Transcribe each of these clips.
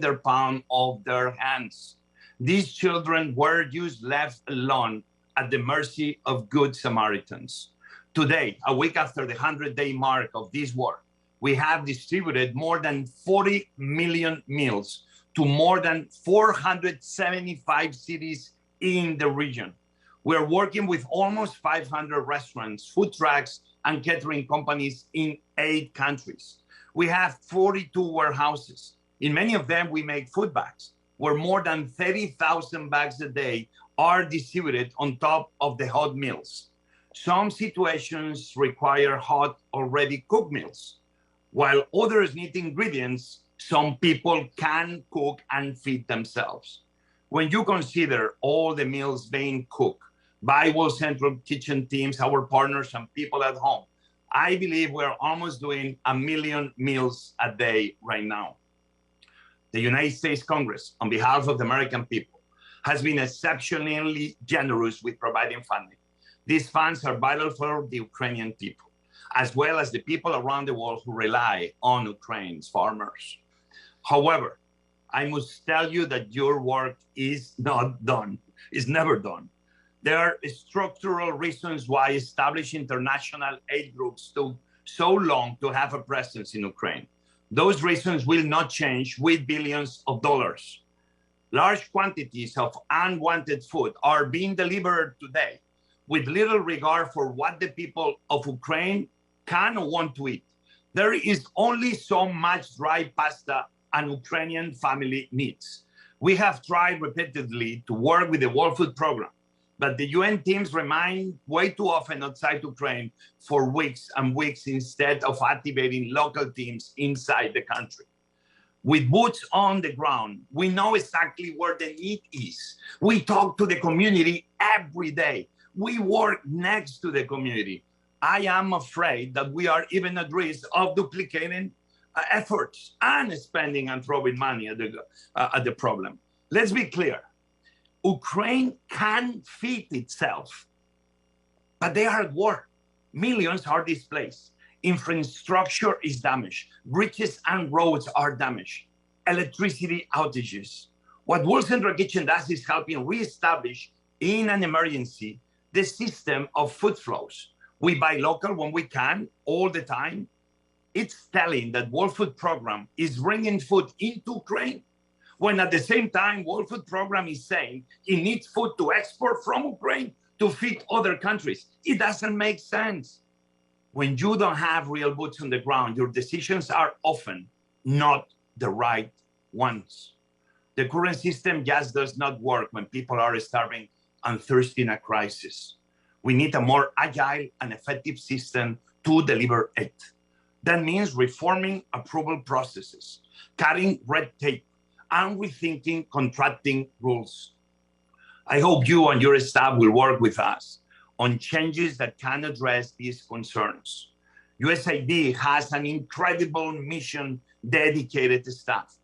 the palm of their hands. These children were just left alone at the mercy of good Samaritans. Today, a week after the 100-day mark of this war, we have distributed more than 40 million meals to more than 475 cities in the region. We're working with almost 500 restaurants, food trucks, and catering companies in 8 countries. We have 42 warehouses. In many of them, we make food bags, where more than 30,000 bags a day are distributed on top of the hot meals. Some situations require hot, already cooked meals. While others need ingredients, some people can cook and feed themselves. When you consider all the meals being cooked by World Central Kitchen teams, our partners, and people at home, I believe we're almost doing 1 million meals a day right now. The United States Congress, on behalf of the American people, has been exceptionally generous with providing funding. These funds are vital for the Ukrainian people, as well as the people around the world who rely on Ukraine's farmers. However, I must tell you that your work is not done, is never done. There are structural reasons why establishing international aid groups took so long to have a presence in Ukraine. Those reasons will not change with billions of dollars. Large quantities of unwanted food are being delivered today with little regard for what the people of Ukraine can or want to eat. There is only so much dry pasta an Ukrainian family needs. We have tried repeatedly to work with the World Food Program, but the UN teams remain way too often outside Ukraine for weeks and weeks instead of activating local teams inside the country. With boots on the ground, we know exactly where the need is. We talk to the community every day. We work next to the community. I am afraid that we are even at risk of duplicating efforts and spending and throwing money at the problem. Let's be clear. Ukraine can feed itself, but they are at war. Millions are displaced. Infrastructure is damaged. Bridges and roads are damaged. Electricity outages. What World Central Kitchen does is helping reestablish in an emergency the system of food flows. We buy local when we can, all the time. It's telling that World Food Program is bringing food into Ukraine, when at the same time, World Food Program is saying it needs food to export from Ukraine to feed other countries. It doesn't make sense. When you don't have real boots on the ground, your decisions are often not the right ones. The current system just does not work when people are starving and thirsty in a crisis. We need a more agile and effective system to deliver aid. That means reforming approval processes, cutting red tape, and rethinking contracting rules. I hope you and your staff will work with us on changes that can address these concerns. USAID has an incredible mission, dedicated staff.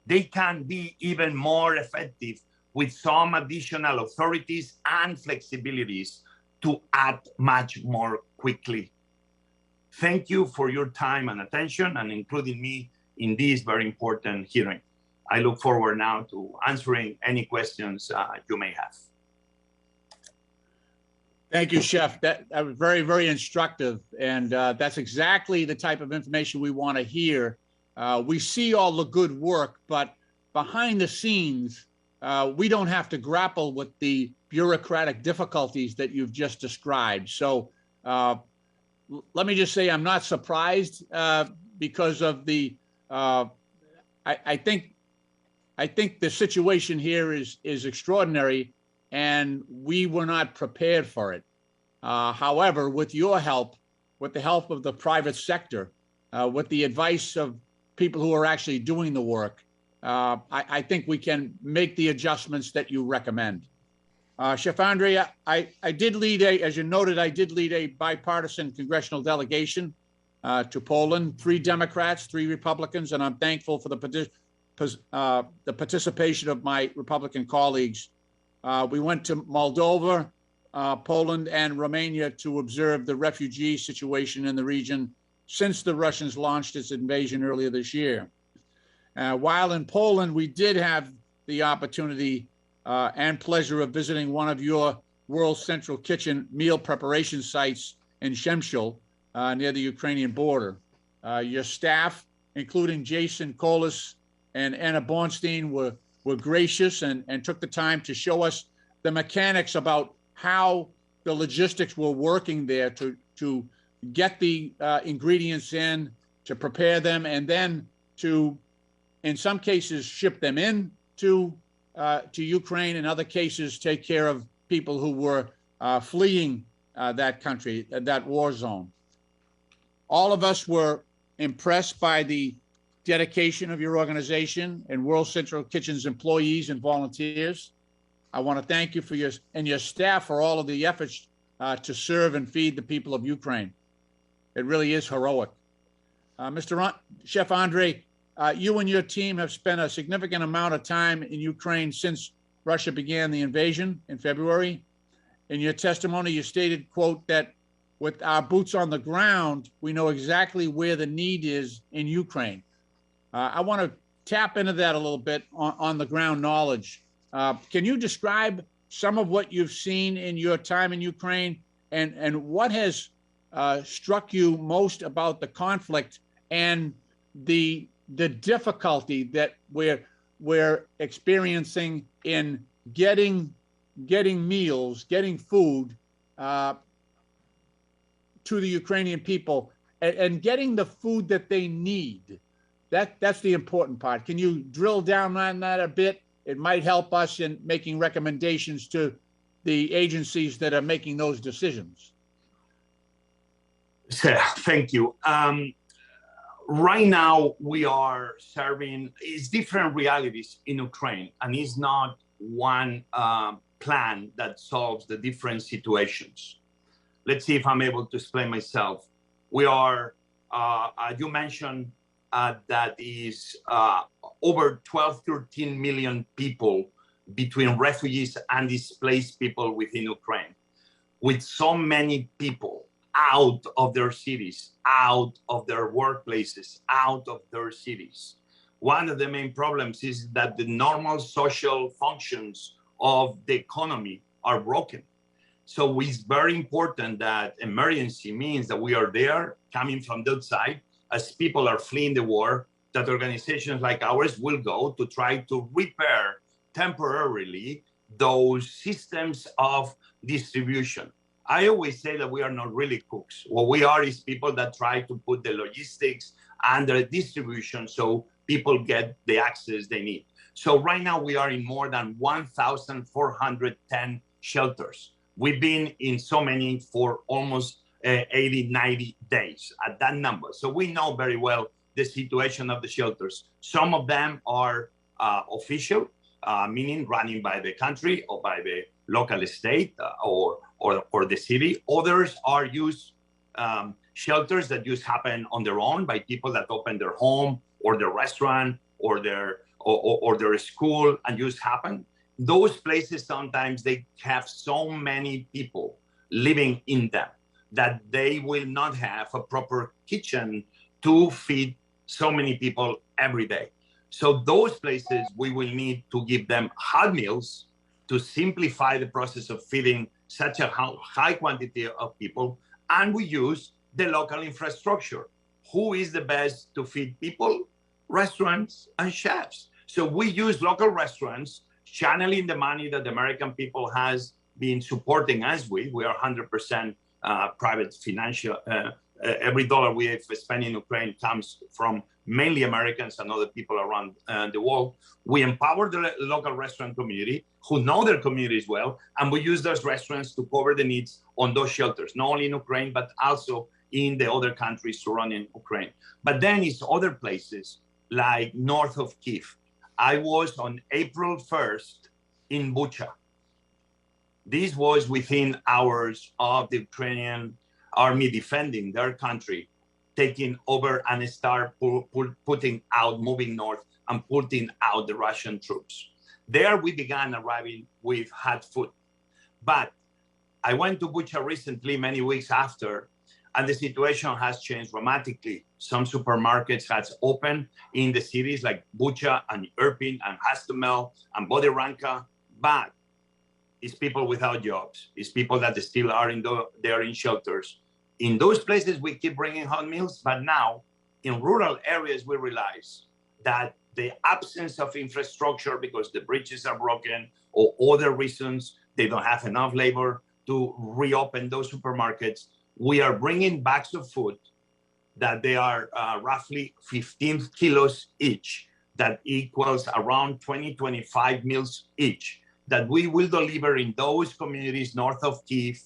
They can be even more effective with some additional authorities and flexibilities to act much more quickly. Thank you for your time and attention and including me in this very important hearing. I look forward now to answering any questions you may have. Thank you, Chef. That was very, very instructive. And that's exactly the type of information we want to hear. We see all the good work, but behind the scenes, we don't have to grapple with the bureaucratic difficulties that you've just described. So let me just say I'm not surprised because of the, I think the situation here is extraordinary and we were not prepared for it. However, with your help, with the help of the private sector, with the advice of people who are actually doing the work, I think we can make the adjustments that you recommend. Chef Andrés, I did lead as you noted, I did lead a bipartisan congressional delegation to Poland, 3 Democrats, 3 Republicans, and I'm thankful for the participation of my Republican colleagues. We went to Moldova, Poland, and Romania to observe the refugee situation in the region since the Russians launched its invasion earlier this year. While in Poland, we did have the opportunity and pleasure of visiting one of your World Central Kitchen meal preparation sites in Shemshel, near the Ukrainian border. Your staff, including Jason Kolis and Anna Bornstein, were gracious and took the time to show us the mechanics about how the logistics were working there to get the ingredients in, to prepare them, and then to, in some cases, ship them in to Ukraine. In other cases, take care of people who were fleeing that country, that war zone. All of us were impressed by the dedication of your organization and World Central Kitchen's employees and volunteers. I want to thank you for your staff for all of the efforts to serve and feed the people of Ukraine. It really is heroic. Chef Andre, you and your team have spent a significant amount of time in Ukraine since Russia began the invasion in February. In your testimony, you stated, quote, that with our boots on the ground, we know exactly where the need is in Ukraine. I want to tap into that a little bit on the ground knowledge. Can you describe some of what you've seen in your time in Ukraine and what has struck you most about the conflict and the difficulty that we're experiencing in getting meals, getting food to the Ukrainian people and getting the food that they need? That's the important part. Can you drill down on that a bit? It might help us in making recommendations to the agencies that are making those decisions. Thank you. Right now, we are serving different realities in Ukraine, and it's not one plan that solves the different situations. Let's see if I'm able to explain myself. We are, you mentioned that is over 12, 13 million people between refugees and displaced people within Ukraine, with so many people out of their cities, out of their workplaces, out of their cities. One of the main problems is that the normal social functions of the economy are broken. So it's very important that emergency means that we are there coming from the outside as people are fleeing the war, that organizations like ours will go to try to repair temporarily those systems of distribution. I always say that we are not really cooks. What we are is people that try to put the logistics and the distribution so people get the access they need. So right now we are in more than 1,410 shelters. We've been in so many for almost 80, 90 days at that number. So we know very well the situation of the shelters. Some of them are official, meaning running by the country or by the local state or the city. Others are used shelters that just happen on their own by people that open their home or their restaurant or their school and just happen. Those places, sometimes they have so many people living in them that they will not have a proper kitchen to feed so many people every day. So those places, we will need to give them hot meals to simplify the process of feeding such a high quantity of people. And we use the local infrastructure. Who is the best to feed people? Restaurants and chefs. So we use local restaurants, channeling the money that the American people has been supporting us with. We are 100% private financial. Every dollar we have spent in Ukraine comes from mainly Americans and other people around the world. We empower the local restaurant community who know their communities well, and we use those restaurants to cover the needs on those shelters, not only in Ukraine, but also in the other countries surrounding Ukraine. But then it's other places like north of Kyiv. I was on April 1st in Bucha. This was within hours of the Ukrainian army defending their country, taking over and start putting out, moving north and putting out the Russian troops. There we began arriving with hot food. But I went to Bucha recently, many weeks after, And the situation has changed dramatically. Some supermarkets has opened in the cities like Bucha and Irpin and Hastomel and Boderanka, but it's people without jobs. It's people that still are they are in shelters. In those places, we keep bringing hot meals, but now in rural areas, we realize that the absence of infrastructure because the bridges are broken or other reasons, they don't have enough labor to reopen those supermarkets. We are bringing bags of food that they are roughly 15 kilos each, that equals around 25 meals each, that we will deliver in those communities north of Kyiv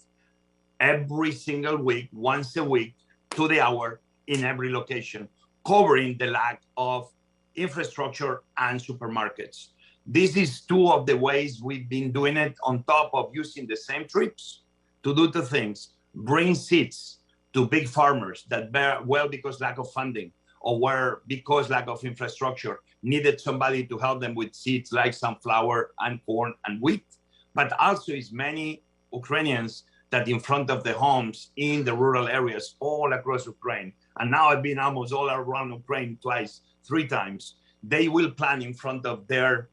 every single week, once a week, to the hour in every location, covering the lack of infrastructure and supermarkets. This is two of the ways we've been doing it, on top of using the same trips to do two things: bring seeds to big farmers that bear well because lack of funding, or where because lack of infrastructure needed somebody to help them with seeds like sunflower and corn and wheat, but also is many Ukrainians that in front of the homes in the rural areas all across Ukraine. And now I've been almost all around Ukraine twice, 3 times. They will plant in front of their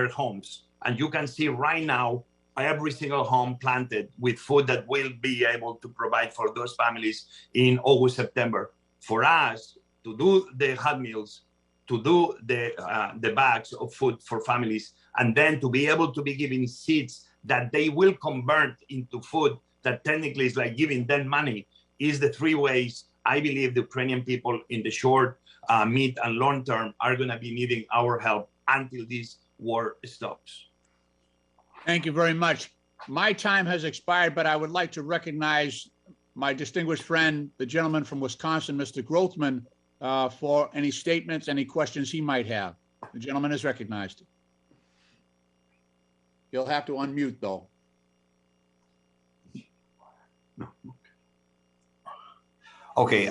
homes. And you can see right now, every single home planted with food that will be able to provide for those families in August, September. For us to do the hot meals, to do the bags of food for families, and then to be able to be giving seeds that they will convert into food that technically is like giving them money, is the 3 ways I believe the Ukrainian people in the short, mid, and long term are going to be needing our help until this war stops. Thank you very much. My time has expired, but I would like to recognize my distinguished friend, the gentleman from Wisconsin, Mr. Grothman, for any statements, any questions he might have. The gentleman is recognized. You'll have to unmute, though. Okay,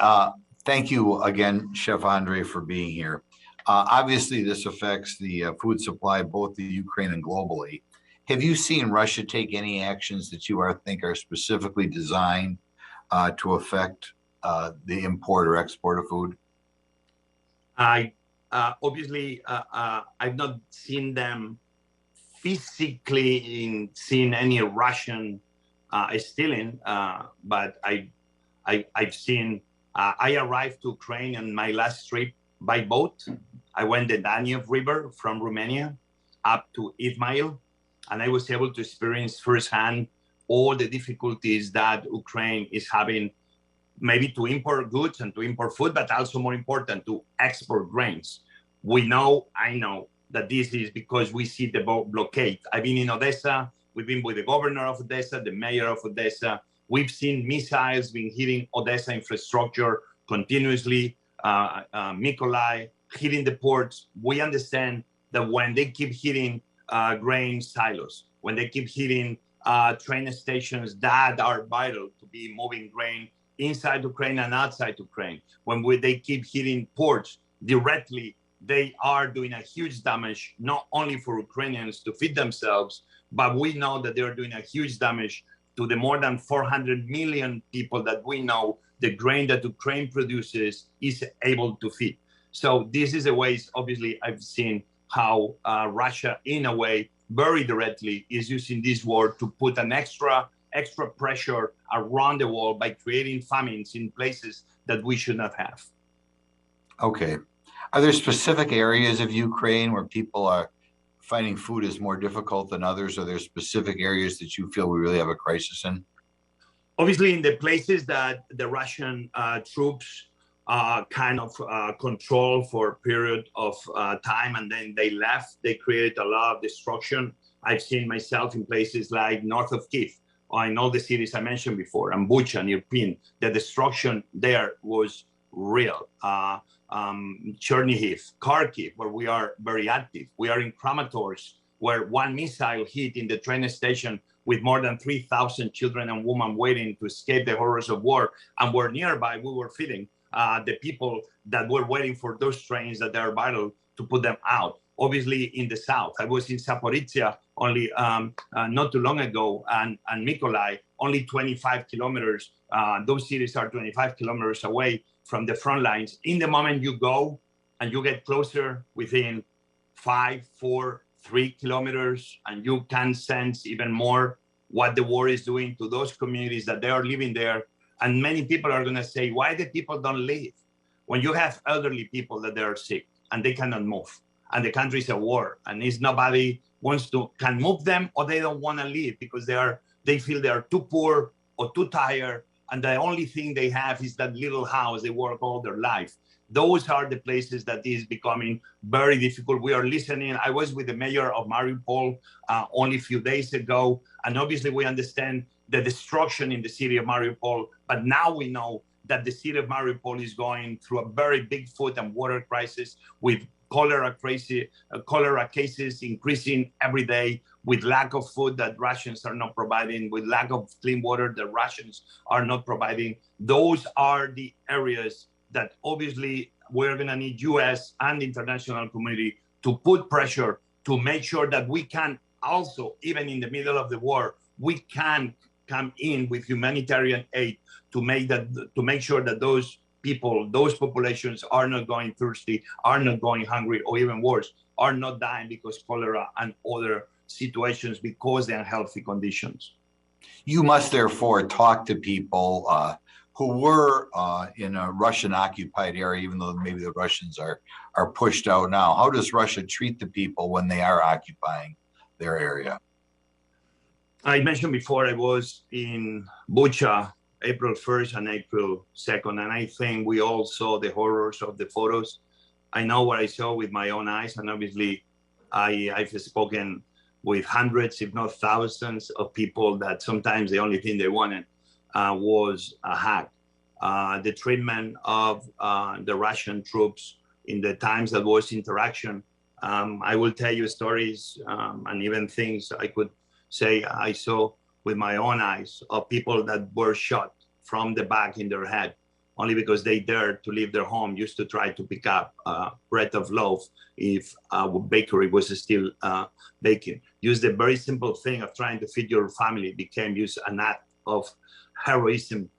thank you again, Chef Andre, for being here. Obviously, this affects the food supply, both the Ukraine and globally. Have you seen Russia take any actions that you think are specifically designed to affect the import or export of food? Obviously, I've not seen them physically seen any Russian stealing, but I've seen. I arrived to Ukraine on my last trip by boat. I went the Danube River from Romania up to Izmail, and I was able to experience firsthand all the difficulties that Ukraine is having, maybe to import goods and to import food, but also more important, to export grains. I know that this is because we see the blockade. I've been in Odessa. We've been with the governor of Odessa, the mayor of Odessa. We've seen missiles being hitting Odessa infrastructure continuously, Mykolaiv, hitting the ports. We understand that when they keep hitting grain silos, when they keep hitting train stations that are vital to be moving grain inside Ukraine and outside Ukraine, when they keep hitting ports directly, they are doing a huge damage, not only for Ukrainians to feed themselves, but we know that they're doing a huge damage to the more than 400 million people that we know the grain that Ukraine produces is able to feed. So this is a way, obviously, I've seen how Russia, in a way, very directly is using this war to put an extra pressure around the world by creating famines in places that we should not have. Okay. Are there specific areas of Ukraine where people are finding food is more difficult than others? Are there specific areas that you feel we really have a crisis in? Obviously, in the places that the Russian troops kind of control for a period of time and then they left, they created a lot of destruction. I've seen myself in places like north of Kyiv, or in all the cities I mentioned before, and Bucha, near Irpin. The destruction there was real. Chernihiv, Kharkiv, where we are very active. We are in Kramatorsk, where one missile hit in the train station with more than 3,000 children and women waiting to escape the horrors of war. And we're nearby, we were feeding the people that were waiting for those trains that are vital to put them out. Obviously, in the south, I was in Zaporizhia only not too long ago, and Mykolaiv, only 25 kilometers. Those cities are 25 kilometers away from the front lines. In the moment you go and you get closer, within 5, 4, 3 kilometers, and you can sense even more what the war is doing to those communities that they are living there. And many people are going to say, why the people don't leave? When you have elderly people that they are sick and they cannot move, and the country is at war, and it's nobody can move them, or they don't want to leave because they feel they are too poor or too tired, and the only thing they have is that little house they work all their life. Those are the places that is becoming very difficult. We are listening. I was with the mayor of Mariupol only a few days ago, and obviously we understand the destruction in the city of Mariupol, but now we know that the city of Mariupol is going through a very big food and water crisis, with cholera cases increasing every day, with lack of food that Russians are not providing, with lack of clean water that Russians are not providing. Those are the areas that obviously we're going to need US and the international community to put pressure to make sure that we can also, even in the middle of the war, we can come in with humanitarian aid to make sure that those people, those populations are not going thirsty, are not going hungry, or even worse, are not dying because cholera and other situations because of the unhealthy conditions. You must therefore talk to people who were in a Russian-occupied area, even though maybe the Russians are pushed out now. How does Russia treat the people when they are occupying their area? I mentioned before I was in Bucha April 1st and April 2nd, and I think we all saw the horrors of the photos. I know what I saw with my own eyes, and obviously I've spoken with hundreds, if not thousands, of people that sometimes the only thing they wanted was a hug. The treatment of the Russian troops in the times that was interaction. I will tell you stories and even things I could say I saw with my own eyes of people that were shot from the back in their head only because they dared to leave their home, used to try to pick up a bread of loaf if a bakery was still baking. Use the very simple thing of trying to feed your family became used an act of heroism.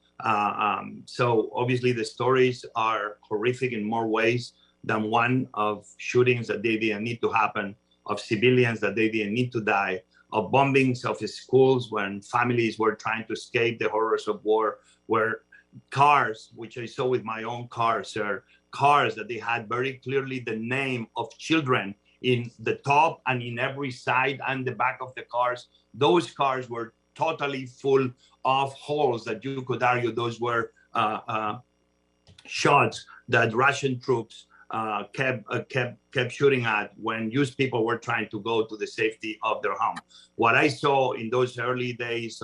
So obviously the stories are horrific in more ways than one, of shootings that they didn't need to happen, of civilians that they didn't need to die, of bombings of schools when families were trying to escape the horrors of war, where cars, which I saw with my own car, sir, cars that they had very clearly the name of children in the top and in every side and the back of the cars. Those cars were totally full of holes that you could argue those were shots that Russian troops kept shooting at when used people were trying to go to the safety of their home. What I saw in those early days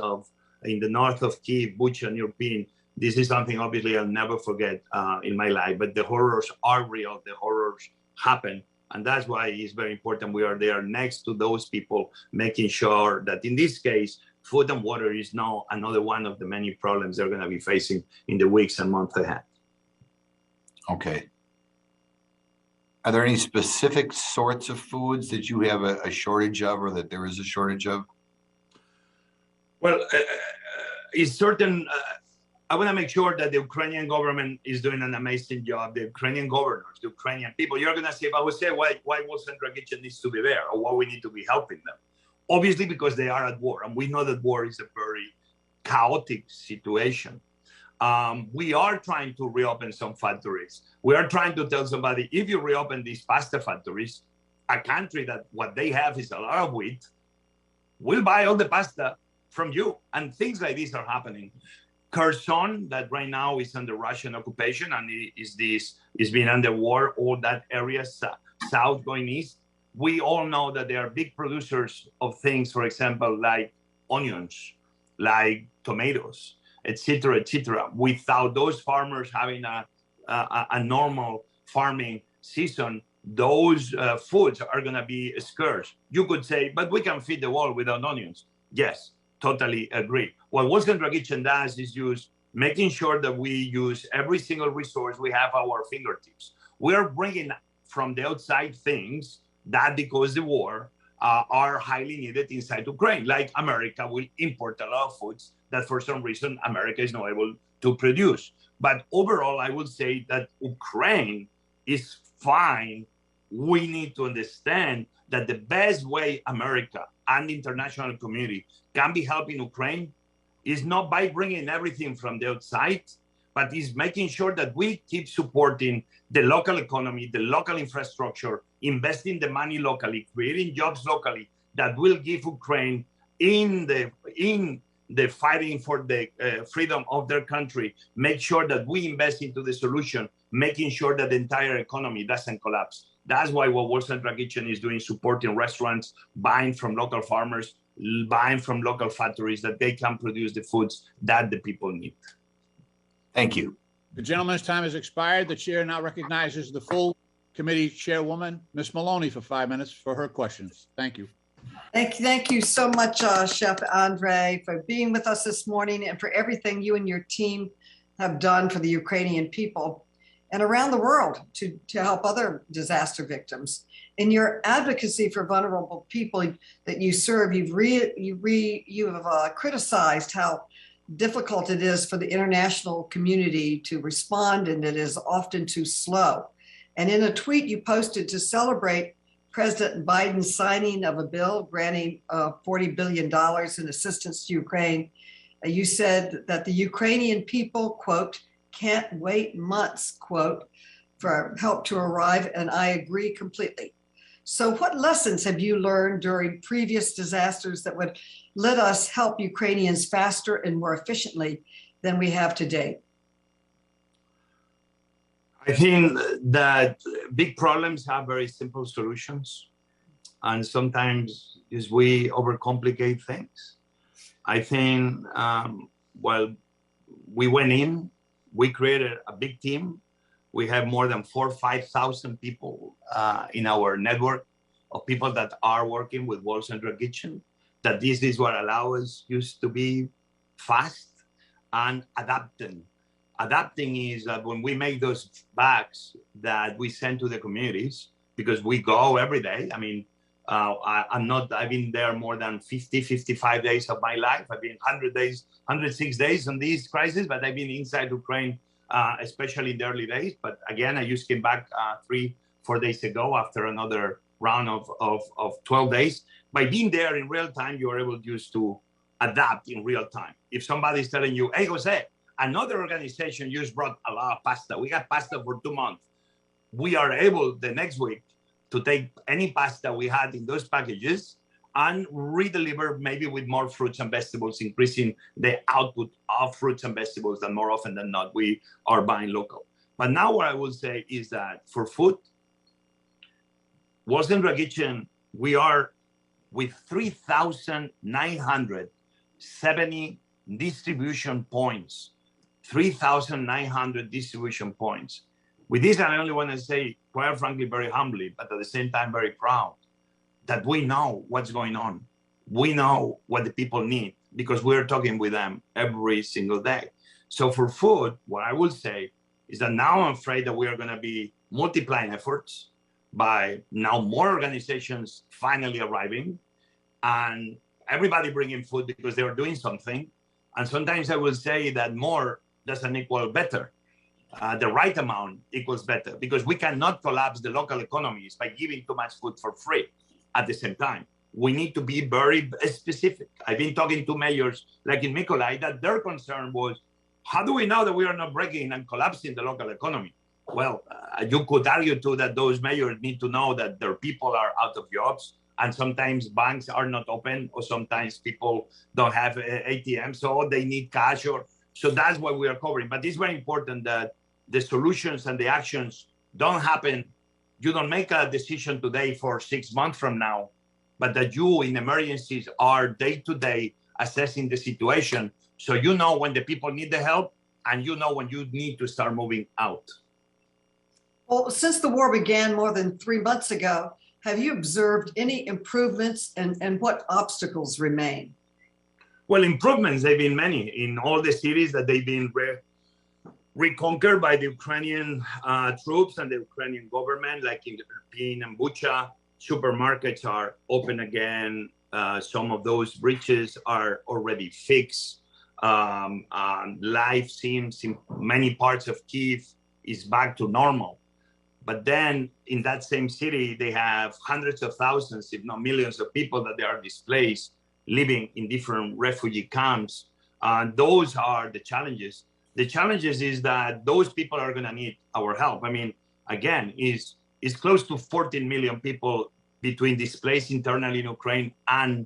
in the north of Kyiv, Bucha, and Irpin, this is something obviously I'll never forget in my life, but the horrors are real, the horrors happen. And that's why it's very important we are there next to those people, making sure that in this case, food and water is now another one of the many problems they're going to be facing in the weeks and months ahead. Okay. Are there any specific sorts of foods that you have a shortage of, or that there is a shortage of? Well, it's certain. I want to make sure that the Ukrainian government is doing an amazing job. The Ukrainian governors, the Ukrainian people. You're going to say, if I would say, why Central Kitchen needs to be there, or why we need to be helping them? Obviously, because they are at war, and we know that war is a very chaotic situation. We are trying to reopen some factories. We are trying to tell somebody, if you reopen these pasta factories, a country that what they have is a lot of wheat, will buy all the pasta from you. And things like this are happening. Kherson, that right now is under Russian occupation and is being under war, all that area south going east. We all know that they are big producers of things, for example, like onions, like tomatoes, etc., etc. Without those farmers having a normal farming season, those foods are going to be scarce. You could say, but we can feed the world without onions. Yes, totally agree. What Central Kitchen does is making sure that we use every single resource we have at our fingertips. We are bringing from the outside things that, because the war, are highly needed inside Ukraine. Like America will import a lot of foods that for some reason America is not able to produce. But overall, I would say that Ukraine is fine. We need to understand that the best way America and the international community can be helping Ukraine is not by bringing everything from the outside, but is making sure that we keep supporting the local economy, the local infrastructure, investing the money locally, creating jobs locally that will give Ukraine in the fighting for the freedom of their country, make sure that we invest into the solution, making sure that the entire economy doesn't collapse. That's why what World Central Kitchen is doing, supporting restaurants, buying from local farmers, buying from local factories, that they can produce the foods that the people need. Thank you. The gentleman's time has expired. The chair now recognizes the full committee chairwoman, Ms. Maloney, for 5 minutes for her questions. Thank you. Thank you so much, Chef Andre, for being with us this morning and for everything you and your team have done for the Ukrainian people and around the world to help other disaster victims. In your advocacy for vulnerable people that you serve, you have criticized how difficult it is for the international community to respond, and it is often too slow. And in a tweet you posted to celebrate President Biden's signing of a bill granting $40 billion in assistance to Ukraine, you said that the Ukrainian people, quote, can't wait months, quote, for help to arrive, and I agree completely. So what lessons have you learned during previous disasters that would let us help Ukrainians faster and more efficiently than we have today? I think that big problems have very simple solutions. And sometimes we overcomplicate things. I think, we went in, we created a big team. We have more than 4,000 or 5,000 people in our network of people that are working with World Central Kitchen. That this is what allows us to be fast and adapting. Adapting is that when we make those bags that we send to the communities, because we go every day. I mean, I've been there more than 50, 55 days of my life. I've been 100 days, 106 days on this crisis, but I've been inside Ukraine, especially in the early days. But again, I just came back 3-4 days ago after another round of 12 days. By being there in real time, you are able just to adapt in real time. If somebody's telling you, hey, Jose, another organization just brought a lot of pasta. We got pasta for 2 months. We are able the next week to take any pasta we had in those packages and redeliver maybe with more fruits and vegetables, increasing the output of fruits and vegetables that more often than not we are buying local. But now what I will say is that for food, World Central Kitchen, we are with 3,970 distribution points. 3,900 distribution points. With this, I only want to say, quite frankly, very humbly, but at the same time, very proud that we know what's going on. We know what the people need because we're talking with them every single day. So for food, what I will say is that now I'm afraid that we are going to be multiplying efforts by now more organizations finally arriving and everybody bringing food because they are doing something. And sometimes I will say that more doesn't equal better. The right amount equals better because we cannot collapse the local economies by giving too much food for free at the same time. We need to be very specific. I've been talking to mayors like in Mykolaiv that their concern was, how do we know that we are not breaking and collapsing the local economy? Well, you could argue too that those mayors need to know that their people are out of jobs and sometimes banks are not open or sometimes people don't have ATMs, so they need cash so that's what we are covering. But it's very important that the solutions and the actions don't happen. You don't make a decision today for 6 months from now, but that you in emergencies are day to day assessing the situation. So you know when the people need the help and you know when you need to start moving out. Well, since the war began more than 3 months ago, have you observed any improvements and what obstacles remain? Well, improvements, they've been many in all the cities that they've been reconquered by the Ukrainian troops and the Ukrainian government, like in Irpin and Bucha. Supermarkets are open again. Some of those breaches are already fixed. Life seems in many parts of Kyiv is back to normal. But then in that same city, they have hundreds of thousands, if not millions of people that they are displaced, living in different refugee camps. Those are the challenges. The challenges is that those people are going to need our help. I mean, again, is close to 14 million people between displaced internally in Ukraine and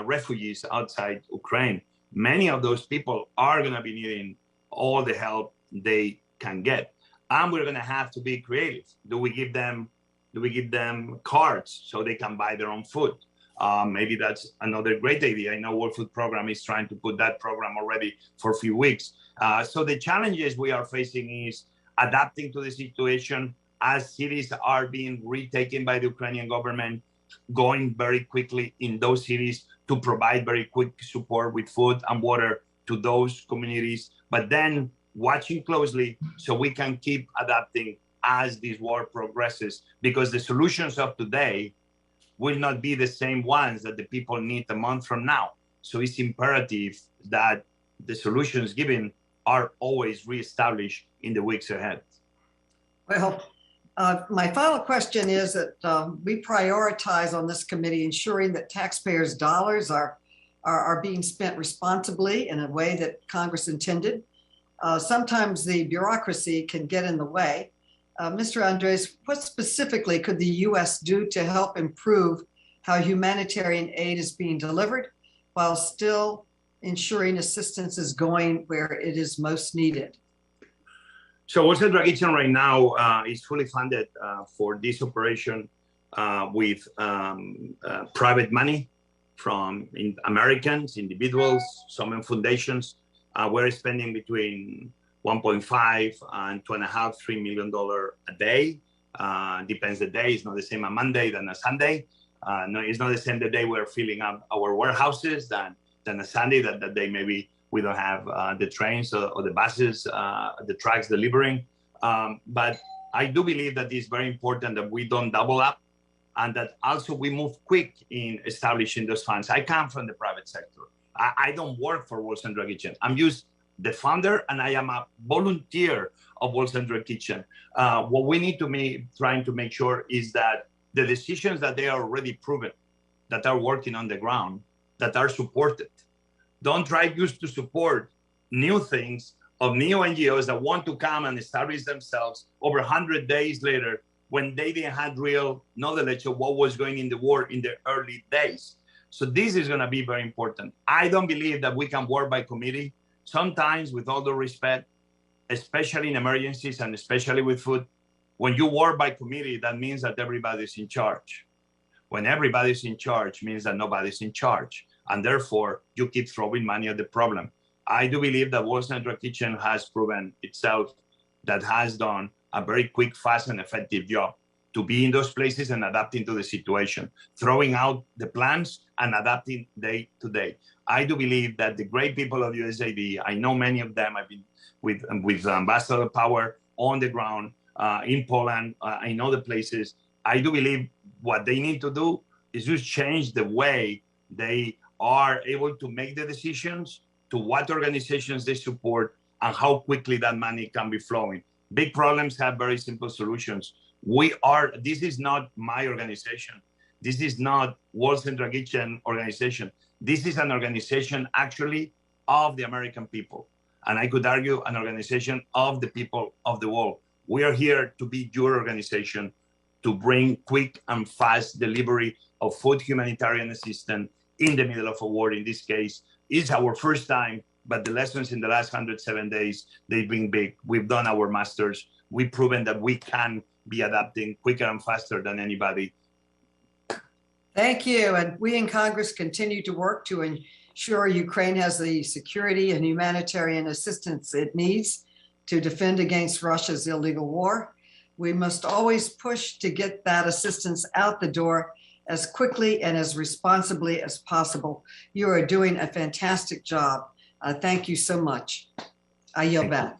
refugees outside Ukraine. Many of those people are going to be needing all the help they can get, and we're going to have to be creative. Do we give them cards so they can buy their own food? Maybe that's another great idea. I know World Food Program is trying to put that program already for a few weeks. So the challenges we are facing is adapting to the situation as cities are being retaken by the Ukrainian government, going very quickly in those cities to provide very quick support with food and water to those communities, but then watching closely so we can keep adapting as this war progresses, because the solutions of today will not be the same ones that the people need a month from now. So it's imperative that the solutions given are always reestablished in the weeks ahead. Well, my final question is that we prioritize on this committee ensuring that taxpayers' dollars are being spent responsibly in a way that Congress intended. Sometimes the bureaucracy can get in the way. Mr. Andrés, what specifically could the U.S. do to help improve how humanitarian aid is being delivered while still ensuring assistance is going where it is most needed? So World Central Kitchen right now is fully funded for this operation with private money from Americans, individuals, some foundations. We're spending between 1.5 and $2.5, $3 million a day. Depends the day. It's not the same on Monday than a Sunday. No, it's not the same the day we're filling up our warehouses than a Sunday that day maybe we don't have the trains or the buses, the trucks delivering. But I do believe that it's very important that we don't double up and that also we move quick in establishing those funds. I come from the private sector. I don't work for World Central Kitchen. I'm just the founder and I am a volunteer of World Central Kitchen. What we need to be trying to make sure is that the decisions that they are already proven, that are working on the ground, that are supported. Don't try just to support new things of new NGOs that want to come and establish themselves over 100 days later when they didn't have real knowledge of what was going in the war in the early days. So this is going to be very important. I don't believe that we can work by committee. Sometimes, with all due respect, especially in emergencies and especially with food, when you work by committee, that means that everybody's in charge. When everybody's in charge means that nobody's in charge. And therefore, you keep throwing money at the problem. I do believe that World Central Kitchen has proven itself that has done a very quick, fast, and effective job to be in those places and adapting to the situation, throwing out the plans and adapting day to day. I do believe that the great people of USAID, I know many of them, I've been with Ambassador Power on the ground in Poland, I know the places. I do believe what they need to do is just change the way they are able to make the decisions to what organizations they support and how quickly that money can be flowing. Big problems have very simple solutions. This is not my organization. This is not World Central Kitchen organization. This is an organization actually of the American people. And I could argue an organization of the people of the world. We are here to be your organization to bring quick and fast delivery of food humanitarian assistance in the middle of a war. In this case, it's our first time, but the lessons in the last 107 days, they've been big. We've done our masters. We've proven that we can be adapting quicker and faster than anybody. Thank you. And we in Congress continue to work to ensure Ukraine has the security and humanitarian assistance it needs to defend against Russia's illegal war. We must always push to get that assistance out the door as quickly and as responsibly as possible. You are doing a fantastic job. Thank you so much. I yield back.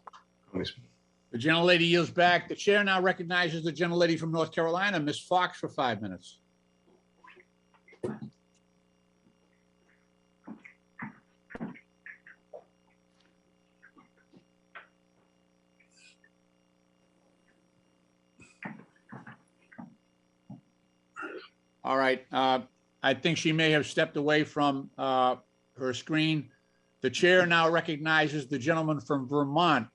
The gentlelady yields back. The chair now recognizes the gentlelady from North Carolina, Ms. Fox, for 5 minutes. All right. I think she may have stepped away from her screen. The chair now recognizes the gentleman from Vermont,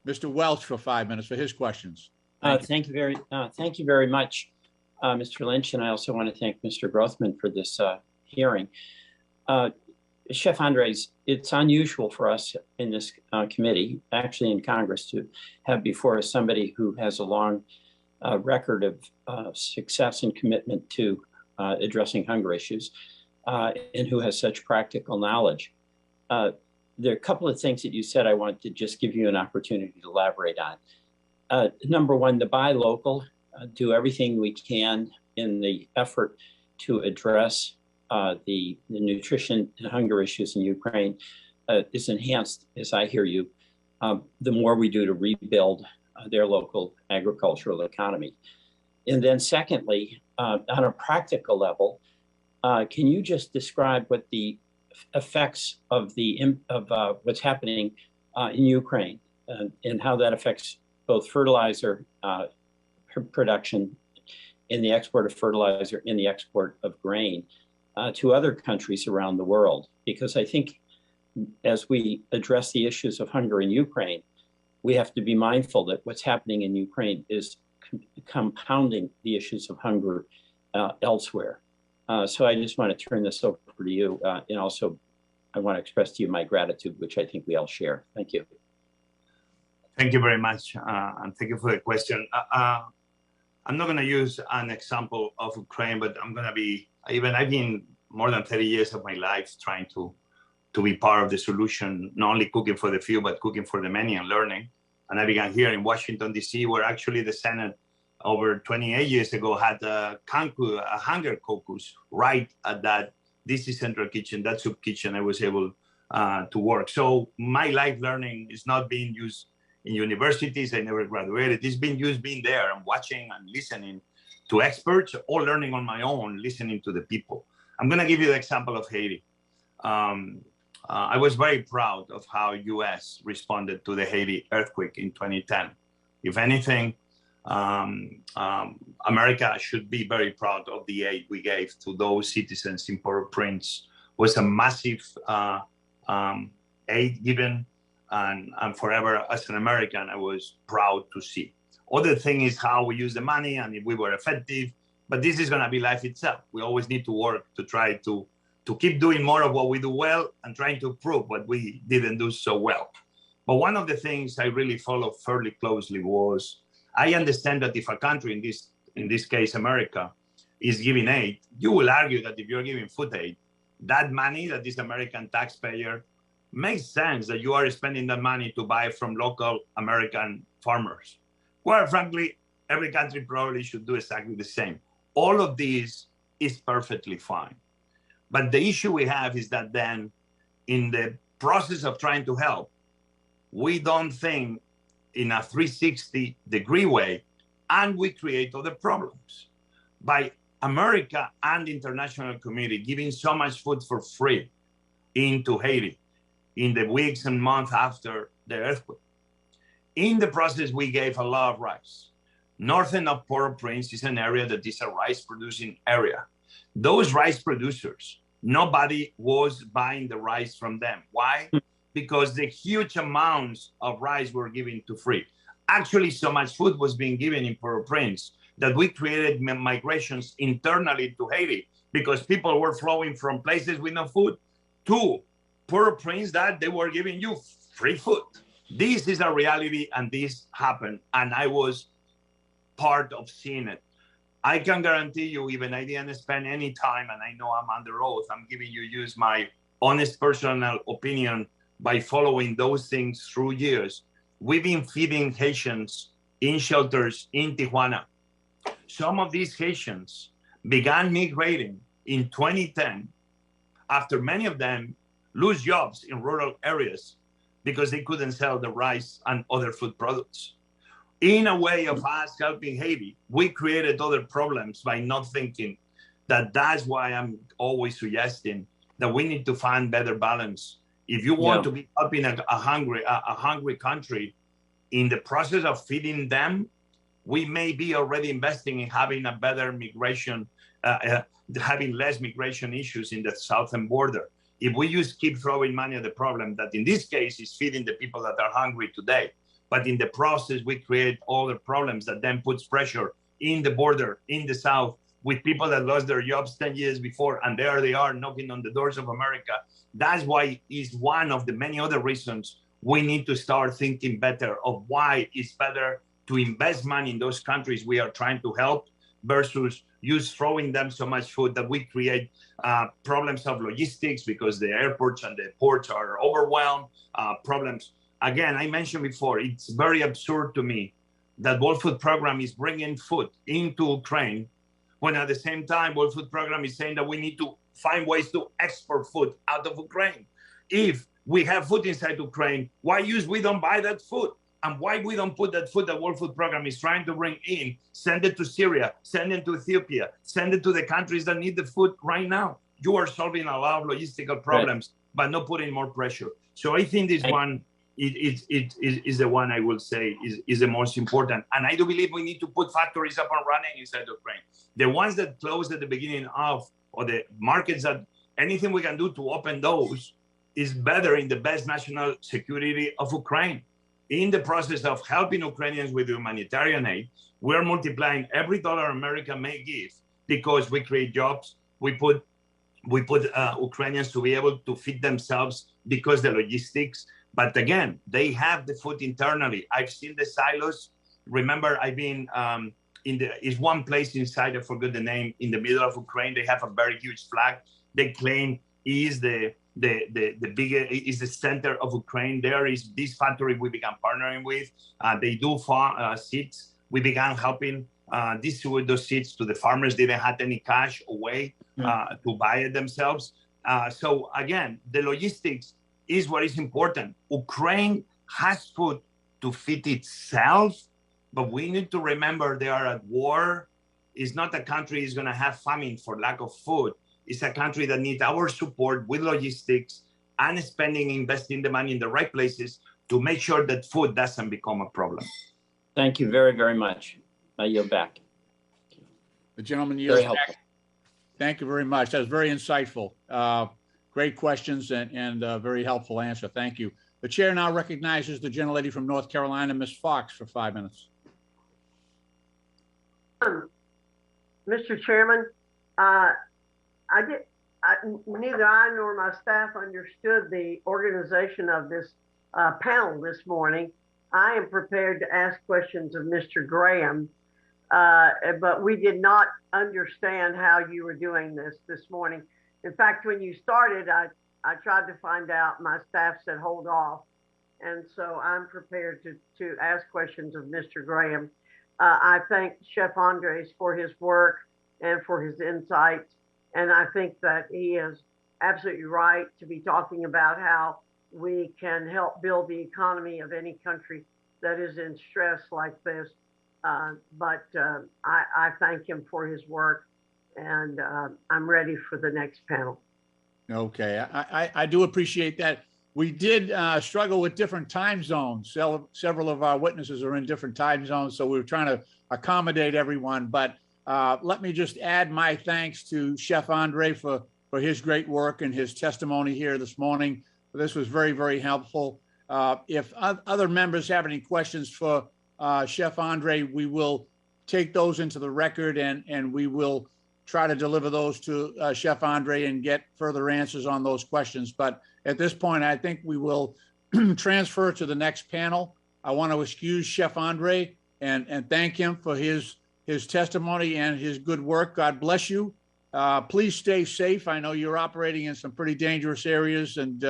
Mr. Welch, for 5 minutes for his questions. Thank you very much, Mr. Lynch, and I also want to thank Mr. Grothman for this hearing. Chef Andrés, it's unusual for us in this committee, actually in Congress, to have before us somebody who has a long record of success and commitment to addressing hunger issues and who has such practical knowledge. There are a couple of things that you said I want to just give you an opportunity to elaborate on. Number one, the buy local, do everything we can in the effort to address the nutrition and hunger issues in Ukraine is enhanced, as I hear you, the more we do to rebuild their local agricultural economy. And then secondly, on a practical level, can you just describe what the effects of what's happening in Ukraine and how that affects both fertilizer production in the export of fertilizer, in the export of grain to other countries around the world? Because I think as we address the issues of hunger in Ukraine, we have to be mindful that what's happening in Ukraine is compounding the issues of hunger elsewhere. So I just want to turn this over to you. And also, I want to express to you my gratitude, which I think we all share. Thank you. Thank you very much. And thank you for the question. I'm not going to use an example of Ukraine, but I'm going to be, I've been more than 30 years of my life trying to be part of the solution, not only cooking for the few, but cooking for the many and learning. And I began here in Washington, D.C., where actually the Senate over 28 years ago had a hunger caucus right at that DC Central Kitchen, that soup kitchen. I was able to work. So my life learning is not being used in universities. I never graduated. It's being used being there and watching and listening to experts, or learning on my own, listening to the people. I'm going to give you the example of Haiti. I was very proud of how U.S. responded to the Haiti earthquake in 2010. If anything, America should be very proud of the aid we gave to those citizens in Port-au-Prince. It was a massive aid given, and forever as an American, I was proud to see. Other thing is how we use the money and if we were effective, but this is going to be life itself. We always need to work to try to keep doing more of what we do well and trying to prove what we didn't do so well. But one of the things I really followed fairly closely was, I understand that if a country, in this case, America, is giving aid, you will argue that if you're giving food aid, that money that this American taxpayer makes sense that you are spending that money to buy from local American farmers. Well, frankly, every country probably should do exactly the same. All of this is perfectly fine. But the issue we have is that then in the process of trying to help, we don't think in a 360-degree way, and we create other problems. By America and the international community giving so much food for free into Haiti in the weeks and months after the earthquake. In the process, we gave a lot of rice. Northern of Port-au-Prince is an area that is a rice-producing area. Those rice producers, nobody was buying the rice from them. Why? Because the huge amounts of rice were given to free. Actually, so much food was being given in Port-au-Prince that we created migrations internally to Haiti because people were flowing from places with no food to Port-au-Prince that they were giving you free food. This is a reality, and this happened, and I was part of seeing it. I can guarantee you, even I didn't spend any time, and I know I'm under oath, I'm giving you use my honest personal opinion by following those things through years. We've been feeding Haitians in shelters in Tijuana. Some of these Haitians began migrating in 2010 after many of them lose jobs in rural areas because they couldn't sell the rice and other food products. In a way of us helping Haiti, we created other problems by not thinking that. That's why I'm always suggesting that we need to find better balance. If you want to be helping a hungry country, in the process of feeding them, we may be already investing in having a better migration, having less migration issues in the southern border. If we just keep throwing money at the problem, that in this case is feeding the people that are hungry today, but in the process, we create all the problems that then puts pressure in the border, in the South, with people that lost their jobs 10 years before, and there they are knocking on the doors of America. That's why is one of the many other reasons we need to start thinking better of why it's better to invest money in those countries we are trying to help versus use throwing them so much food that we create problems of logistics because the airports and the ports are overwhelmed, problems. Again, I mentioned before, it's very absurd to me that World Food Program is bringing food into Ukraine when at the same time World Food Program is saying that we need to find ways to export food out of Ukraine. If we have food inside Ukraine, why we don't buy that food? And why we don't put that food that World Food Program is trying to bring in, send it to Syria, send it to Ethiopia, send it to the countries that need the food right now? You are solving a lot of logistical problems, but not putting more pressure. So I think this one is the one I will say is the most important. And I do believe we need to put factories up and running inside Ukraine. The ones that closed at the beginning of, or the markets that anything we can do to open those is better in the best national security of Ukraine. In the process of helping Ukrainians with humanitarian aid, we're multiplying every dollar America may give because we create jobs. We put Ukrainians to be able to feed themselves because the logistics. But again, they have the food internally. I've seen the silos. Remember, I've been is one place inside, I forgot the name, in the middle of Ukraine. They have a very huge flag. They claim is the biggest, is the center of Ukraine. There is this factory we began partnering with. They do seeds. We began helping distribute those seeds to the farmers. They didn't have any cash away to buy it themselves. So again, the logistics is what is important. Ukraine has food to feed itself, but we need to remember they are at war. It's not a country is going to have famine for lack of food. It's a country that needs our support with logistics and spending, investing the money in the right places to make sure that food doesn't become a problem. Thank you very, very much. I yield back. The gentleman yields back. Thank you very much. That was very insightful. Great questions and very helpful answer. Thank you. The chair now recognizes the gentlelady from North Carolina, Ms. Fox, for 5 minutes. Mr. Chairman, neither I nor my staff understood the organization of this panel this morning. I am prepared to ask questions of Mr. Graham, but we did not understand how you were doing this morning. In fact, when you started, I tried to find out. My staff said, hold off. And so I'm prepared to ask questions of Mr. Graham. I thank Chef Andrés for his work and for his insights. And I think that he is absolutely right to be talking about how we can help build the economy of any country that is in stress like this. But I thank him for his work, and I'm ready for the next panel. Okay, I do appreciate that. We did struggle with different time zones. Several of our witnesses are in different time zones, so we were trying to accommodate everyone. But let me just add my thanks to Chef Andrés for his great work and his testimony here this morning. This was very, very helpful. If other members have any questions for Chef Andrés, we will take those into the record and we will try to deliver those to Chef Andrés and get further answers on those questions. But at this point, I think we will transfer to the next panel. I want to excuse Chef Andrés and thank him for his testimony and his good work. God bless you. Please stay safe. I know you're operating in some pretty dangerous areas, and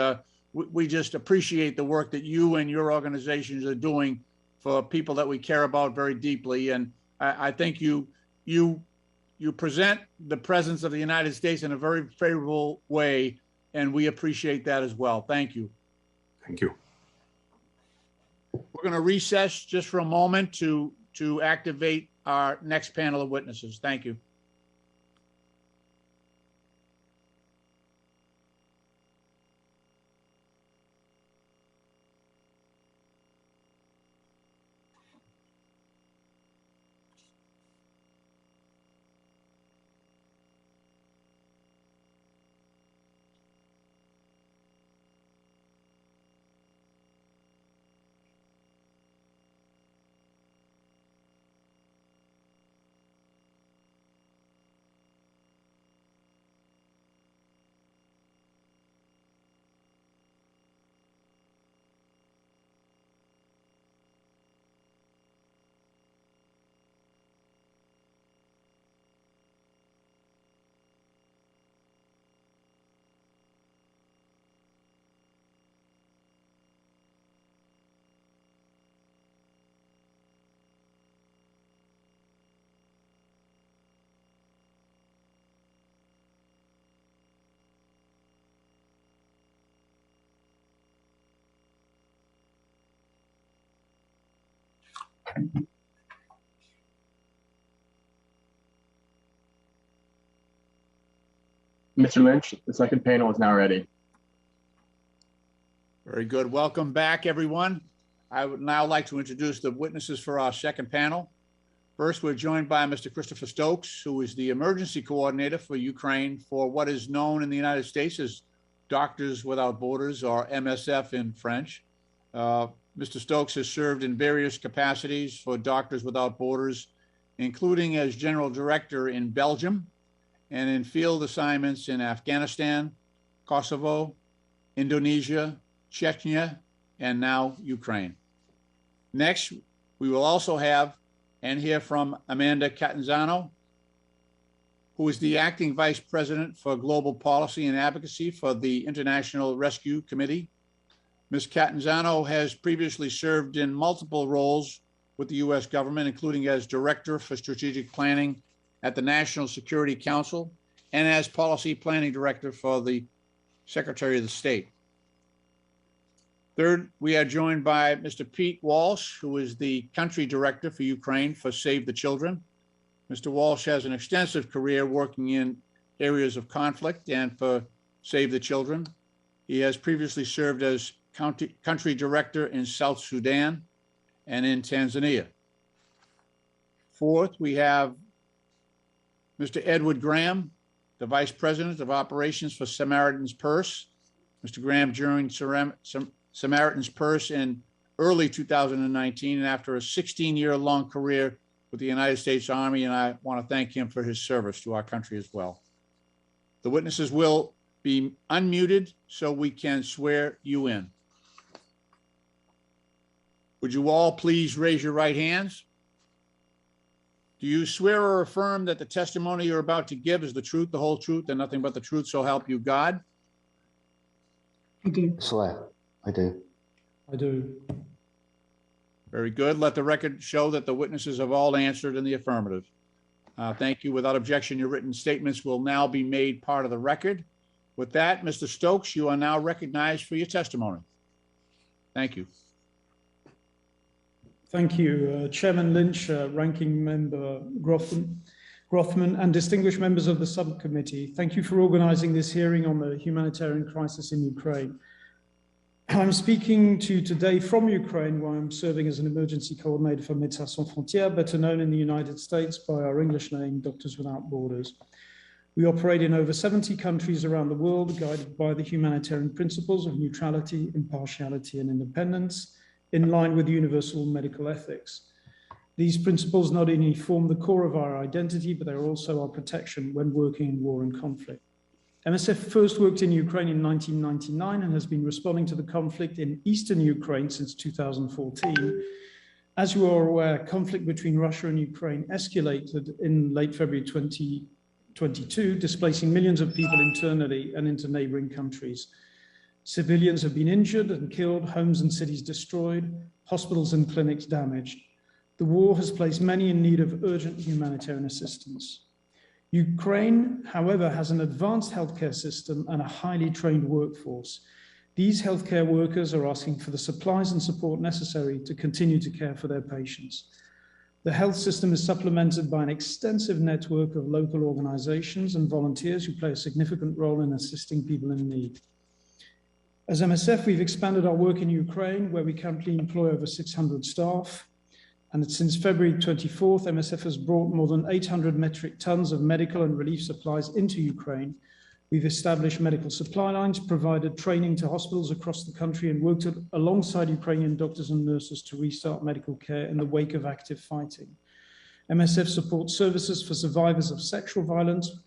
we just appreciate the work that you and your organizations are doing for people that we care about very deeply. And I think you present the presence of the United States in a very favorable way, and we appreciate that as well. Thank you. Thank you. We're going to recess just for a moment to activate our next panel of witnesses. Thank you. Mr. Lynch, the second panel is now ready. Very good. Welcome back, everyone. I would now like to introduce the witnesses for our second panel. First, we're joined by Mr. Christopher Stokes, who is the emergency coordinator for Ukraine for what is known in the United States as Doctors Without Borders, or MSF in French. Mr. Stokes has served in various capacities for Doctors Without Borders, including as general director in Belgium and in field assignments in Afghanistan, Kosovo, Indonesia, Chechnya, and now Ukraine. Next, we will also have and hear from Amanda Catanzano, who is the acting vice president for global policy and advocacy for the International Rescue Committee. Ms. Catanzano has previously served in multiple roles with the U.S. government, including as director for strategic planning at the National Security Council and as policy planning director for the Secretary of the State. Third, we are joined by Mr. Pete Walsh, who is the country director for Ukraine for Save the Children. Mr. Walsh has an extensive career working in areas of conflict and for Save the Children. He has previously served as country director in South Sudan and in Tanzania. Fourth, we have Mr. Edward Graham, the Vice President of Operations for Samaritan's Purse. Mr. Graham joined Samaritan's Purse in early 2019 and after a 16-year-long career with the United States Army, and I want to thank him for his service to our country as well. The witnesses will be unmuted so we can swear you in. Would you all please raise your right hands? Do you swear or affirm that the testimony you're about to give is the truth, the whole truth, and nothing but the truth, so help you God? I do. Swear. I do. I do. Very good. Let the record show that the witnesses have all answered in the affirmative. Thank you. Without objection, your written statements will now be made part of the record. With that, Mr. Stokes, you are now recognized for your testimony. Thank you. Thank you, Chairman Lynch, Ranking Member Grothman, and distinguished members of the subcommittee. Thank you for organizing this hearing on the humanitarian crisis in Ukraine. I'm speaking to you today from Ukraine, where I'm serving as an emergency coordinator for Médecins Sans Frontières, better known in the United States by our English name, Doctors Without Borders. We operate in over 70 countries around the world, guided by the humanitarian principles of neutrality, impartiality, and independence, in line with universal medical ethics. These principles not only form the core of our identity, but they're also our protection when working in war and conflict. MSF first worked in Ukraine in 1999 and has been responding to the conflict in eastern Ukraine since 2014. As you are aware, conflict between Russia and Ukraine escalated in late February 2022, displacing millions of people internally and into neighboring countries. Civilians have been injured and killed, homes and cities destroyed, hospitals and clinics damaged. The war has placed many in need of urgent humanitarian assistance. Ukraine, however, has an advanced healthcare system and a highly trained workforce. These healthcare workers are asking for the supplies and support necessary to continue to care for their patients. The health system is supplemented by an extensive network of local organizations and volunteers who play a significant role in assisting people in need. As MSF, we've expanded our work in Ukraine, where we currently employ over 600 staff. And since February 24th, MSF has brought more than 800 metric tons of medical and relief supplies into Ukraine. We've established medical supply lines, provided training to hospitals across the country, and worked alongside Ukrainian doctors and nurses to restart medical care in the wake of active fighting. MSF supports services for survivors of sexual violence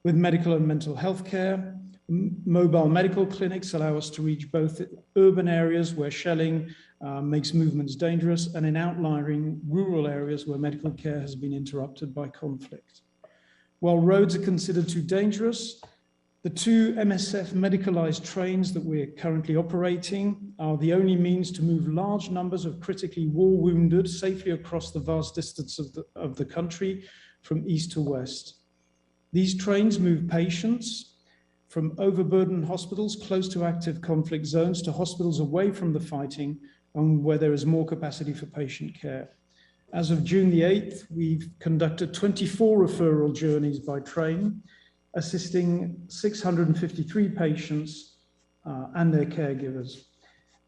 with medical and mental health care. Mobile medical clinics allow us to reach both urban areas where shelling makes movements dangerous and in outlying rural areas where medical care has been interrupted by conflict. While roads are considered too dangerous, the 2 MSF medicalized trains that we're currently operating are the only means to move large numbers of critically war wounded safely across the vast distance of the country from east to west. These trains move patients from overburdened hospitals close to active conflict zones to hospitals away from the fighting and where there is more capacity for patient care. As of June the 8th, we've conducted 24 referral journeys by train, assisting 653 patients and their caregivers.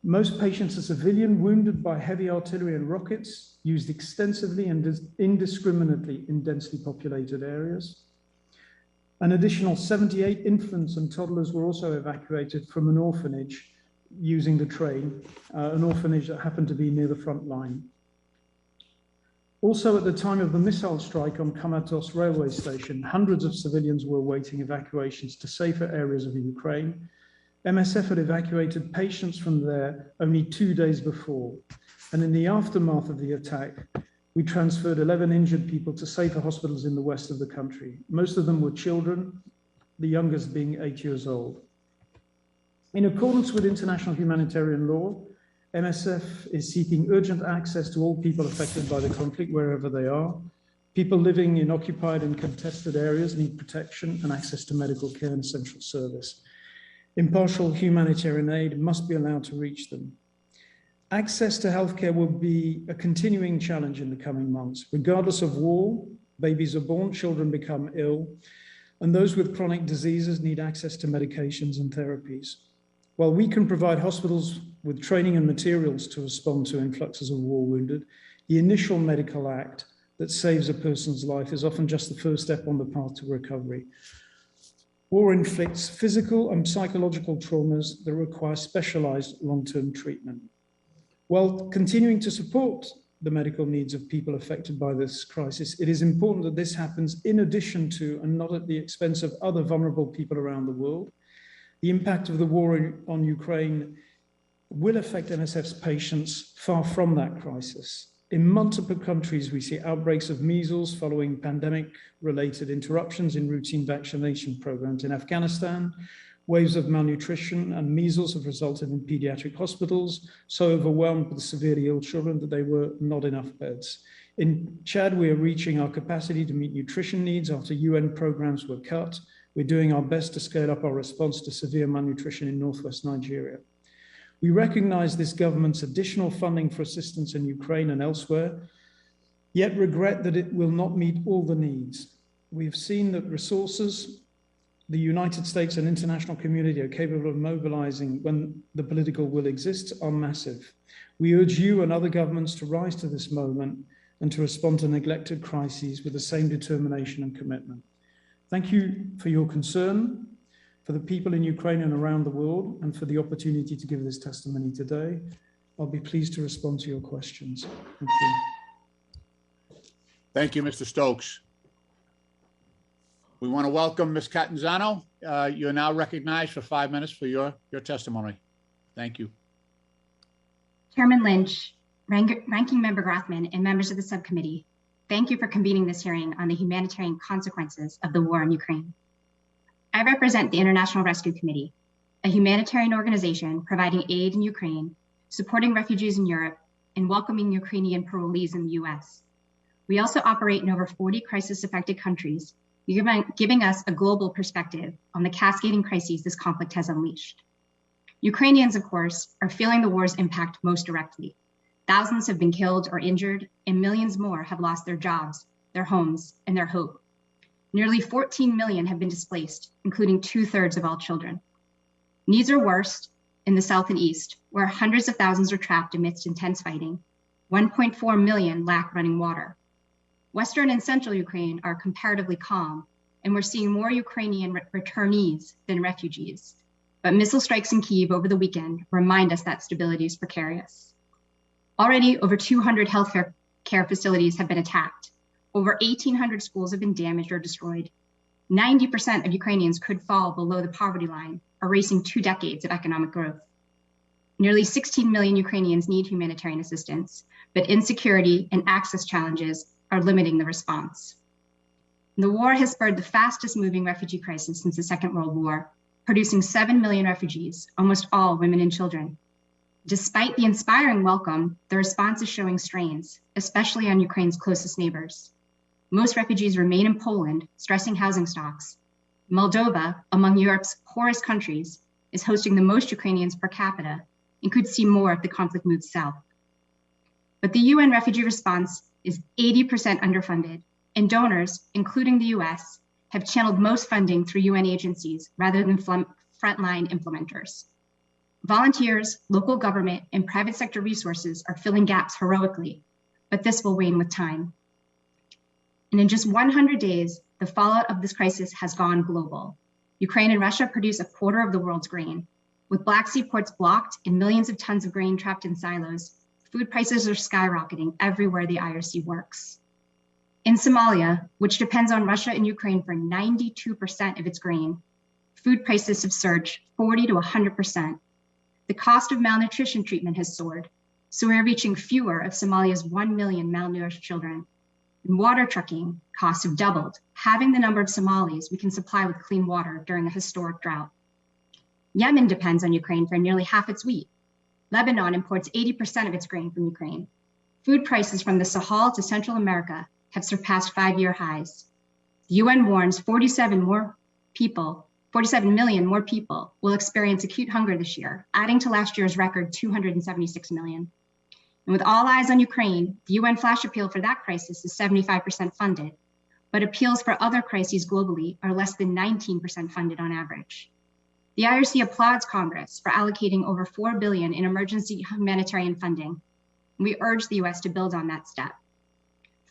Most patients are civilian, wounded by heavy artillery and rockets, used extensively and indiscriminately in densely populated areas. An additional 78 infants and toddlers were also evacuated from an orphanage using the train, an orphanage that happened to be near the front line. Also, at the time of the missile strike on Kramatorsk railway station, hundreds of civilians were awaiting evacuations to safer areas of Ukraine. MSF had evacuated patients from there only 2 days before. And in the aftermath of the attack, we transferred 11 injured people to safer hospitals in the west of the country. Most of them were children, the youngest being 8 years old. In accordance with international humanitarian law, MSF is seeking urgent access to all people affected by the conflict wherever they are. People living in occupied and contested areas need protection and access to medical care and essential service. Impartial humanitarian aid must be allowed to reach them. Access to healthcare will be a continuing challenge in the coming months. Regardless of war, babies are born, children become ill, and those with chronic diseases need access to medications and therapies. While we can provide hospitals with training and materials to respond to influxes of war wounded, the initial medical act that saves a person's life is often just the first step on the path to recovery. War inflicts physical and psychological traumas that require specialized long-term treatment. While continuing to support the medical needs of people affected by this crisis, it is important that this happens in addition to and not at the expense of other vulnerable people around the world. The impact of the war on Ukraine will affect MSF's patients far from that crisis. In multiple countries, we see outbreaks of measles following pandemic-related interruptions in routine vaccination programs. In Afghanistan, waves of malnutrition and measles have resulted in pediatric hospitals so overwhelmed with severely ill children that there were not enough beds. In Chad, we are reaching our capacity to meet nutrition needs after UN programs were cut. We're doing our best to scale up our response to severe malnutrition in northwest Nigeria. We recognize this government's additional funding for assistance in Ukraine and elsewhere, yet regret that it will not meet all the needs. We have seen that resources the United States and international community are capable of mobilizing when the political will exists are massive. We urge you and other governments to rise to this moment and to respond to neglected crises with the same determination and commitment. Thank you for your concern for the people in Ukraine and around the world, and for the opportunity to give this testimony today. I'll be pleased to respond to your questions. Thank you. Thank you, Mr. Stokes. We want to welcome Ms. Catanzano. You're now recognized for 5 minutes for your testimony. Thank you. Chairman Lynch, Ranking Member Grothman, and members of the subcommittee, thank you for convening this hearing on the humanitarian consequences of the war in Ukraine. I represent the International Rescue Committee, a humanitarian organization providing aid in Ukraine, supporting refugees in Europe, and welcoming Ukrainian parolees in the US. We also operate in over 40 crisis-affected countries, giving us a global perspective on the cascading crises this conflict has unleashed. Ukrainians, of course, are feeling the war's impact most directly. Thousands have been killed or injured, and millions more have lost their jobs, their homes, and their hope. Nearly 14 million have been displaced, including 2/3 of all children. Needs are worst in the south and east, where hundreds of thousands are trapped amidst intense fighting. 1.4 million lack running water. Western and central Ukraine are comparatively calm, and we're seeing more Ukrainian returnees than refugees. But missile strikes in Kyiv over the weekend remind us that stability is precarious. Already, over 200 healthcare facilities have been attacked. Over 1,800 schools have been damaged or destroyed. 90% of Ukrainians could fall below the poverty line, erasing 2 decades of economic growth. Nearly 16 million Ukrainians need humanitarian assistance, but insecurity and access challenges are limiting the response. The war has spurred the fastest moving refugee crisis since the Second World War, producing 7 million refugees, almost all women and children. Despite the inspiring welcome, the response is showing strains, especially on Ukraine's closest neighbors. Most refugees remain in Poland, stressing housing stocks. Moldova, among Europe's poorest countries, is hosting the most Ukrainians per capita and could see more if the conflict moves south. But the UN refugee response is 80% underfunded, and donors, including the US, have channeled most funding through UN agencies rather than frontline implementers. Volunteers, local government, and private sector resources are filling gaps heroically, but this will wane with time. And in just 100 days, the fallout of this crisis has gone global. Ukraine and Russia produce a quarter of the world's grain. With Black Sea ports blocked and millions of tons of grain trapped in silos, food prices are skyrocketing everywhere the IRC works. In Somalia, which depends on Russia and Ukraine for 92% of its grain, food prices have surged 40 to 100%. The cost of malnutrition treatment has soared, so we are reaching fewer of Somalia's 1 million malnourished children. And water trucking costs have doubled, halving the number of Somalis we can supply with clean water during a historic drought. Yemen depends on Ukraine for nearly half its wheat. Lebanon imports 80% of its grain from Ukraine. Food prices from the Sahel to Central America have surpassed 5-year highs. The UN warns 47 million more people will experience acute hunger this year, adding to last year's record 276 million. And with all eyes on Ukraine, the UN flash appeal for that crisis is 75% funded, but appeals for other crises globally are less than 19% funded on average. The IRC applauds Congress for allocating over $4 billion in emergency humanitarian funding. We urge the US to build on that step.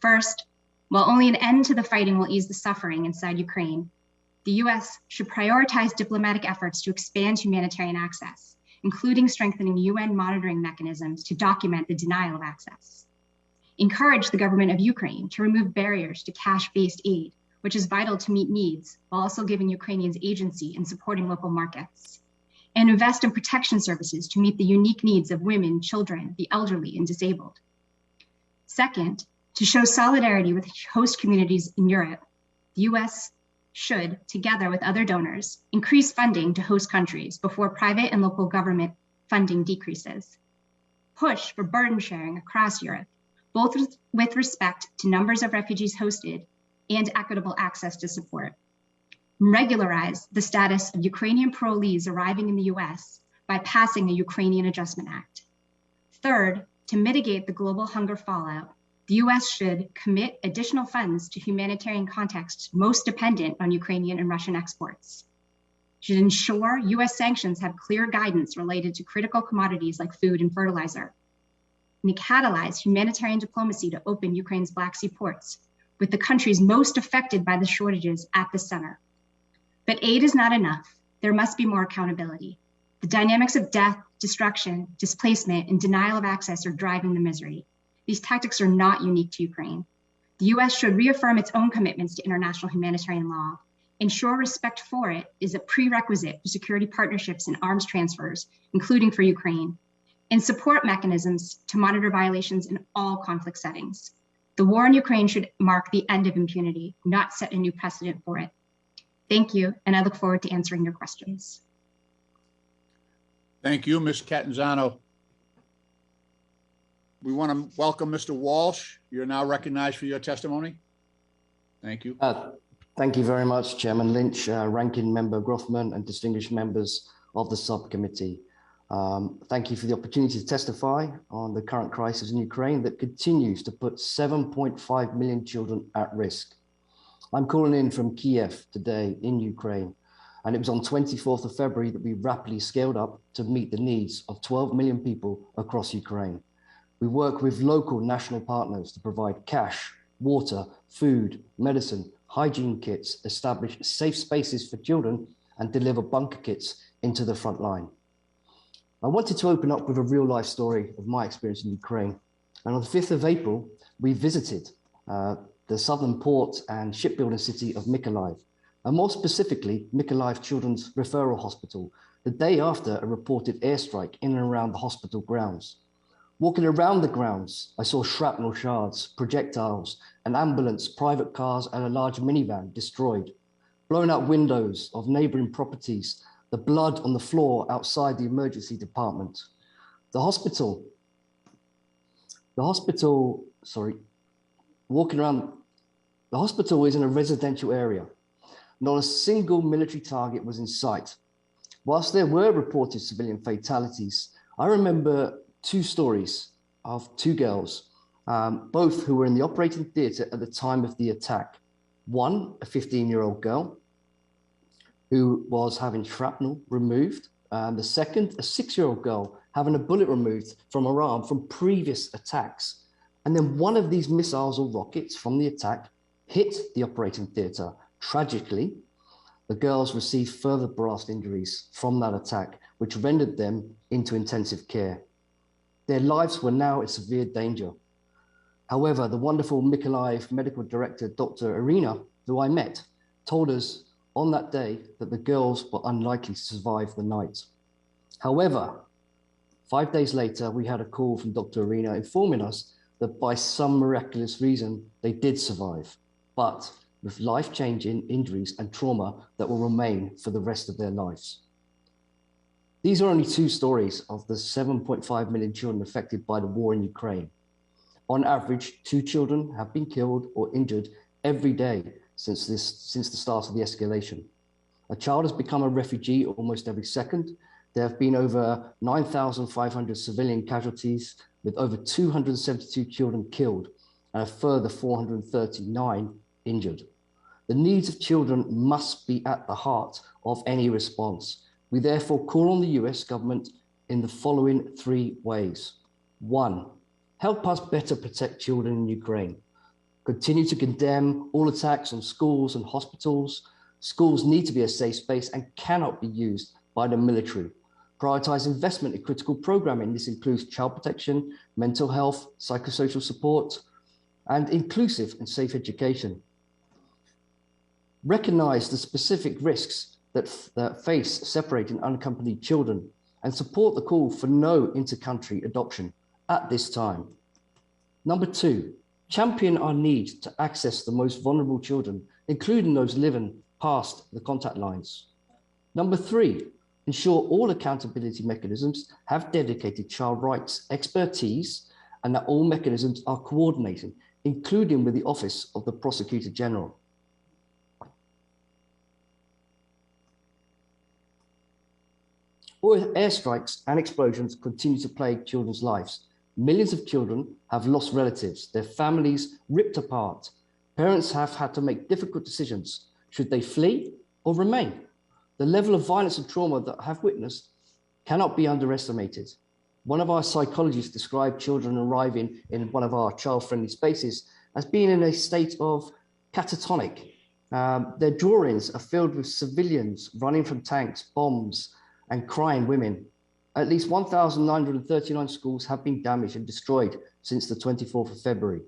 First, while only an end to the fighting will ease the suffering inside Ukraine, the US should prioritize diplomatic efforts to expand humanitarian access, including strengthening UN monitoring mechanisms to document the denial of access. Encourage the government of Ukraine to remove barriers to cash-based aid, which is vital to meet needs, while also giving Ukrainians agency in supporting local markets. And invest in protection services to meet the unique needs of women, children, the elderly, and disabled. Second, to show solidarity with host communities in Europe, the US should, together with other donors, increase funding to host countries before private and local government funding decreases. Push for burden sharing across Europe, both with respect to numbers of refugees hosted and equitable access to support. Regularize the status of Ukrainian parolees arriving in the US by passing a Ukrainian Adjustment Act. Third, to mitigate the global hunger fallout, the US should commit additional funds to humanitarian contexts most dependent on Ukrainian and Russian exports. Should ensure US sanctions have clear guidance related to critical commodities like food and fertilizer. And catalyze humanitarian diplomacy to open Ukraine's Black Sea ports, with the countries most affected by the shortages at the center. But aid is not enough. There must be more accountability. The dynamics of death, destruction, displacement, and denial of access are driving the misery. These tactics are not unique to Ukraine. The US should reaffirm its own commitments to international humanitarian law, ensure respect for it is a prerequisite for security partnerships and arms transfers, including for Ukraine, and support mechanisms to monitor violations in all conflict settings. The war in Ukraine should mark the end of impunity, not set a new precedent for it. Thank you, and I look forward to answering your questions. Thank you, Ms. Catanzano. We want to welcome Mr. Walsh. You're now recognized for your testimony. Thank you. Thank you very much, Chairman Lynch, Ranking Member Grothman, and distinguished members of the subcommittee. Thank you for the opportunity to testify on the current crisis in Ukraine that continues to put 7.5 million children at risk. I'm calling in from Kiev today in Ukraine, and it was on 24th of February that we rapidly scaled up to meet the needs of 12 million people across Ukraine. We work with local national partners to provide cash, water, food, medicine, hygiene kits, establish safe spaces for children, and deliver bunker kits into the front line. I wanted to open up with a real life story of my experience in Ukraine. And on the 5th of April, we visited the southern port and shipbuilding city of Mykolaiv, and more specifically, Mykolaiv Children's Referral Hospital, the day after a reported airstrike in and around the hospital grounds. Walking around the grounds, I saw shrapnel shards, projectiles, an ambulance, private cars, and a large minivan destroyed, blown out walking around, the hospital is in a residential area. Not a single military target was in sight. Whilst there were reported civilian fatalities, I remember two stories of two girls, both who were in the operating theatre at the time of the attack. One, a 15-year-old girl who was having shrapnel removed. The second, a 6-year-old girl having a bullet removed from her arm from previous attacks. And then one of these missiles or rockets from the attack hit the operating theatre. Tragically, the girls received further blast injuries from that attack, which rendered them into intensive care. Their lives were now in severe danger. However, the wonderful Mykolaiv medical director, Dr. Irina, who I met, told us on that day that the girls were unlikely to survive the night. However, 5 days later, we had a call from Dr. Irina informing us that by some miraculous reason, they did survive, but with life-changing injuries and trauma that will remain for the rest of their lives. These are only two stories of the 7.5 million children affected by the war in Ukraine. On average, 2 children have been killed or injured every day since the start of the escalation. A child has become a refugee almost every second. There have been over 9,500 civilian casualties, with over 272 children killed and a further 439 injured. The needs of children must be at the heart of any response. We therefore call on the US government in the following 3 ways. 1, help us better protect children in Ukraine. Continue to condemn all attacks on schools and hospitals. Schools need to be a safe space and cannot be used by the military. Prioritize investment in critical programming. This includes child protection, mental health, psychosocial support, and inclusive and safe education. Recognize the specific risks that face separating unaccompanied children and support the call for no inter-country adoption at this time. Number 2, champion our need to access the most vulnerable children, including those living past the contact lines. Number 3, ensure all accountability mechanisms have dedicated child rights expertise and that all mechanisms are coordinated, including with the Office of the Prosecutor General. Airstrikes and explosions continue to plague children's lives. Millions of children have lost relatives, their families ripped apart. Parents have had to make difficult decisions. Should they flee or remain? The level of violence and trauma that I have witnessed cannot be underestimated. One of our psychologists described children arriving in one of our child-friendly spaces as being in a state of catatonic. Their drawings are filled with civilians running from tanks, bombs, and crying women. At least 1,939 schools have been damaged and destroyed since the 24th of February.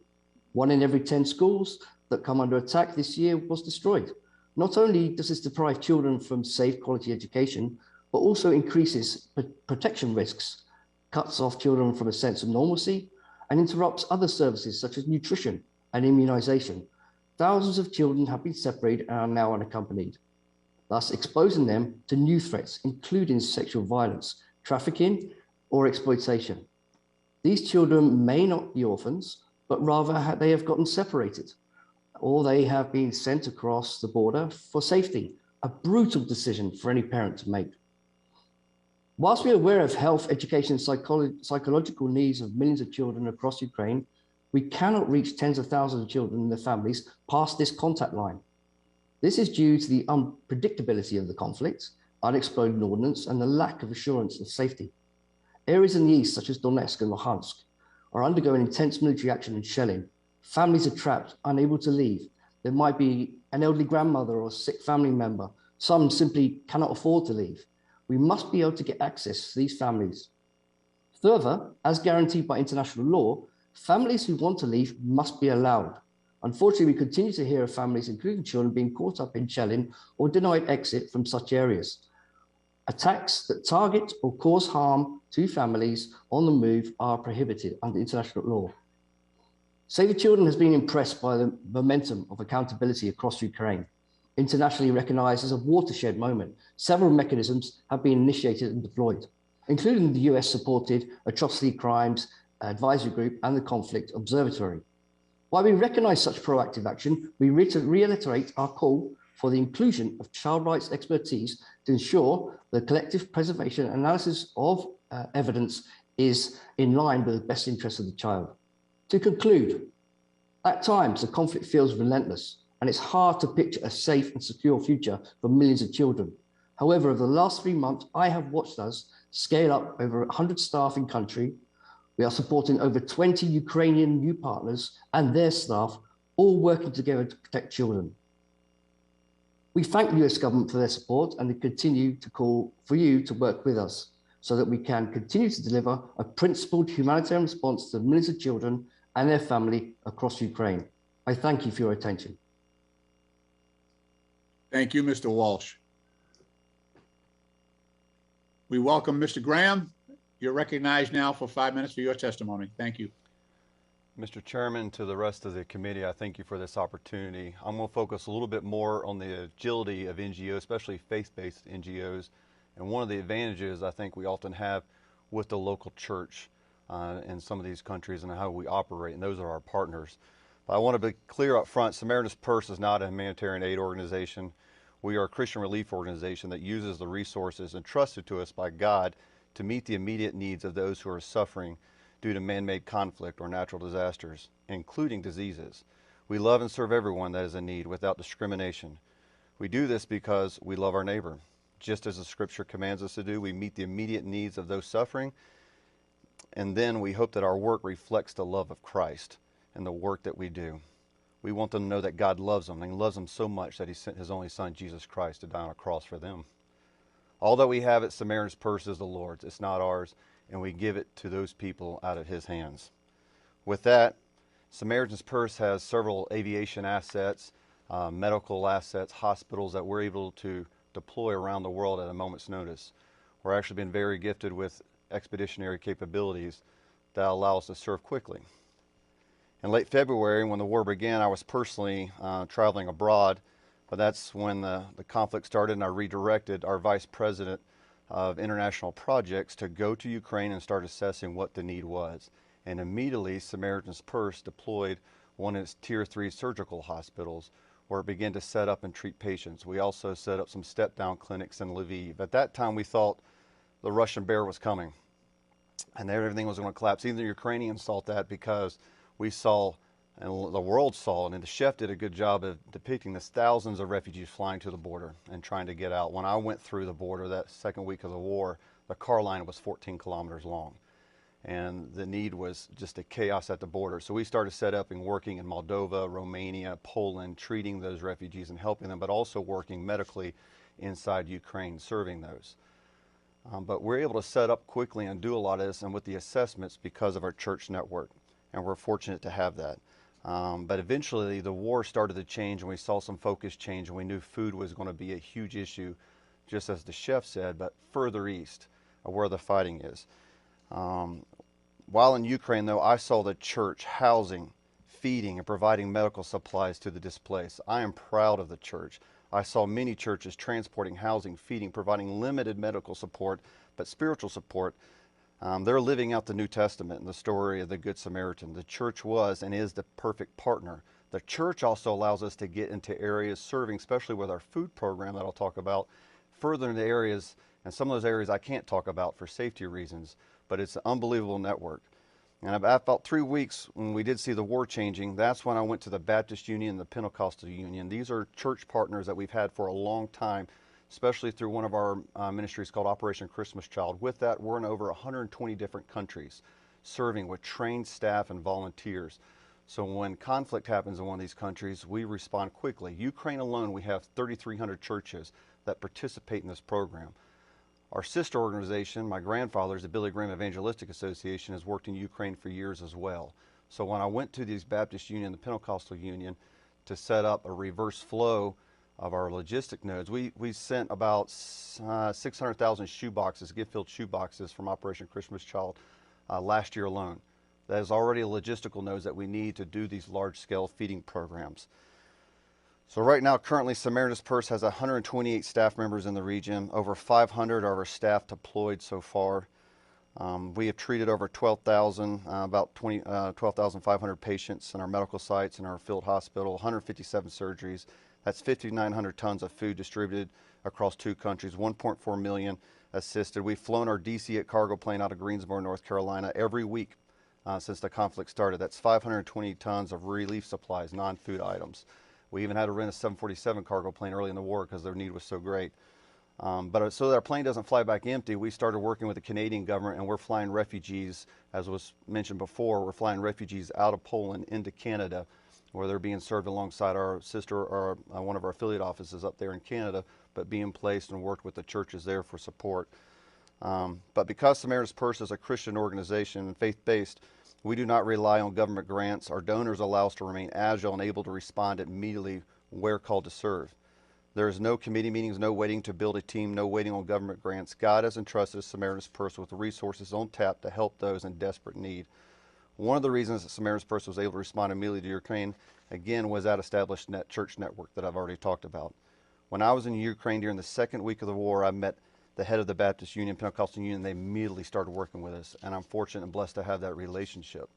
1 in every 10 schools that come under attack this year was destroyed. Not only does this deprive children from safe quality education, but also increases protection risks, cuts off children from a sense of normalcy, and interrupts other services such as nutrition and immunization. Thousands of children have been separated and are now unaccompanied, thus exposing them to new threats, including sexual violence, trafficking, or exploitation. These children may not be orphans, but rather they have gotten separated, or they have been sent across the border for safety, a brutal decision for any parent to make. Whilst we are aware of health, education, and psychological needs of millions of children across Ukraine, we cannot reach tens of thousands of children and their families past this contact line. This is due to the unpredictability of the conflict, unexploded ordnance, and the lack of assurance of safety. Areas in the east, such as Donetsk and Luhansk, are undergoing intense military action and shelling. Families are trapped, unable to leave. There might be an elderly grandmother or a sick family member. Some simply cannot afford to leave. We must be able to get access to these families. Further, as guaranteed by international law, families who want to leave must be allowed. Unfortunately, we continue to hear of families, including children, being caught up in shelling or denied exit from such areas. Attacks that target or cause harm to families on the move are prohibited under international law. Save the Children has been impressed by the momentum of accountability across Ukraine. Internationally recognized as a watershed moment, several mechanisms have been initiated and deployed, including the US-supported Atrocity Crimes Advisory Group and the Conflict Observatory. While we recognize such proactive action, we reiterate our call for the inclusion of child rights expertise to ensure the collective preservation and analysis of evidence is in line with the best interests of the child. To conclude, at times the conflict feels relentless, and it's hard to picture a safe and secure future for millions of children. However, over the last 3 months, I have watched us scale up over 100 staff in country. We are supporting over 20 Ukrainian new partners and their staff, all working together to protect children. We thank the US government for their support and we continue to call for you to work with us so that we can continue to deliver a principled humanitarian response to millions of children and their family across Ukraine. I thank you for your attention. Thank you, Mr. Walsh. We welcome Mr. Graham. You're recognized now for 5 minutes for your testimony. Thank you. Mr. Chairman, to the rest of the committee, I thank you for this opportunity. I'm going to focus a little bit more on the agility of NGOs, especially faith-based NGOs, and one of the advantages I think we often have with the local church in some of these countries and how we operate, and those are our partners. But I want to be clear up front, Samaritan's Purse is not a humanitarian aid organization. We are a Christian relief organization that uses the resources entrusted to us by God to meet the immediate needs of those who are suffering due to man-made conflict or natural disasters, including diseases. We love and serve everyone that is in need without discrimination. We do this because we love our neighbor. Just as the scripture commands us to do, we meet the immediate needs of those suffering, and then we hope that our work reflects the love of Christ in the work that we do. We want them to know that God loves them, and he loves them so much that he sent his only son, Jesus Christ, to die on a cross for them. All that we have at Samaritan's Purse is the Lord's. It's not ours, and we give it to those people out of his hands. With that, Samaritan's Purse has several aviation assets, medical assets, hospitals that we're able to deploy around the world at a moment's notice. We're actually been very gifted with expeditionary capabilities that allow us to serve quickly. In late February, when the war began, I was personally traveling abroad, but that's when the conflict started, and I redirected our Vice President of International Projects to go to Ukraine and start assessing what the need was. And immediately, Samaritan's Purse deployed one of its Tier 3 surgical hospitals where it began to set up and treat patients. We also set up some step-down clinics in Lviv. At that time, we thought the Russian bear was coming and everything was going to collapse. Even the Ukrainians thought that, because we saw, and the world saw, and the chef did a good job of depicting this, thousands of refugees flying to the border and trying to get out. When I went through the border that second week of the war, the car line was 14 kilometers long. And the need was just a chaos at the border. So we started setting up working in Moldova, Romania, Poland, treating those refugees and helping them, but also working medically inside Ukraine, serving those. But we're able to set up quickly and do a lot of this, and with the assessments, because of our church network. And we're fortunate to have that. But eventually the war started to change, and we saw some focus change, and we knew food was going to be a huge issue, just as the chef said, but further east of where the fighting is. While in Ukraine, though, I saw the church housing, feeding, and providing medical supplies to the displaced. I am proud of the church. I saw many churches transporting housing, feeding, providing limited medical support, but spiritual support. They're living out the New Testament and the story of the Good Samaritan. The church was and is the perfect partner. The church also allows us to get into areas serving, especially with our food program that I'll talk about, further into areas And some of those areas I can't talk about for safety reasons, but it's an unbelievable network. And about 3 weeks when we did see the war changing, that's when I went to the Baptist Union and the Pentecostal Union. These are church partners that we've had for a long time, especially through one of our ministries called Operation Christmas Child. With that, we're in over 120 different countries, serving with trained staff and volunteers. So when conflict happens in one of these countries, we respond quickly. Ukraine alone, we have 3,300 churches that participate in this program. Our sister organization, my grandfather's, the Billy Graham Evangelistic Association, has worked in Ukraine for years as well. So when I went to these Baptist Union, the Pentecostal Union, to set up a reverse flow of our logistic nodes, we sent about 600,000 shoe boxes, gift-filled shoe boxes from Operation Christmas Child last year alone. That is already a logistical nodes that we need to do these large-scale feeding programs. So right now, currently, Samaritan's Purse has 128 staff members in the region. Over 500 are our staff deployed so far. We have treated over 12,000, about 12,500 patients in our medical sites and our field hospital, 157 surgeries. That's 5,900 tons of food distributed across 2 countries, 1.4 million assisted. We've flown our DC-8 cargo plane out of Greensboro, North Carolina every week since the conflict started. That's 520 tons of relief supplies, non-food items. We even had to rent a 747 cargo plane early in the war because their need was so great. But so that our plane doesn't fly back empty, we started working with the Canadian government, and we're flying refugees, as was mentioned before, we're flying refugees out of Poland into Canada, where they're being served alongside our sister or one of our affiliate offices up there in Canada, but being placed and worked with the churches there for support. But because Samaritan's Purse is a Christian organization and faith-based, we do not rely on government grants. Our donors allow us to remain agile and able to respond immediately where called to serve. There is no committee meetings, no waiting to build a team, no waiting on government grants. God has entrusted Samaritan's Purse with the resources on tap to help those in desperate need. One of the reasons that Samaritan's Purse was able to respond immediately to Ukraine, again, was that established church network that I've already talked about. When I was in Ukraine during the 2nd week of the war, I met the head of the Baptist Union, Pentecostal Union. They immediately started working with us, and I'm fortunate and blessed to have that relationship.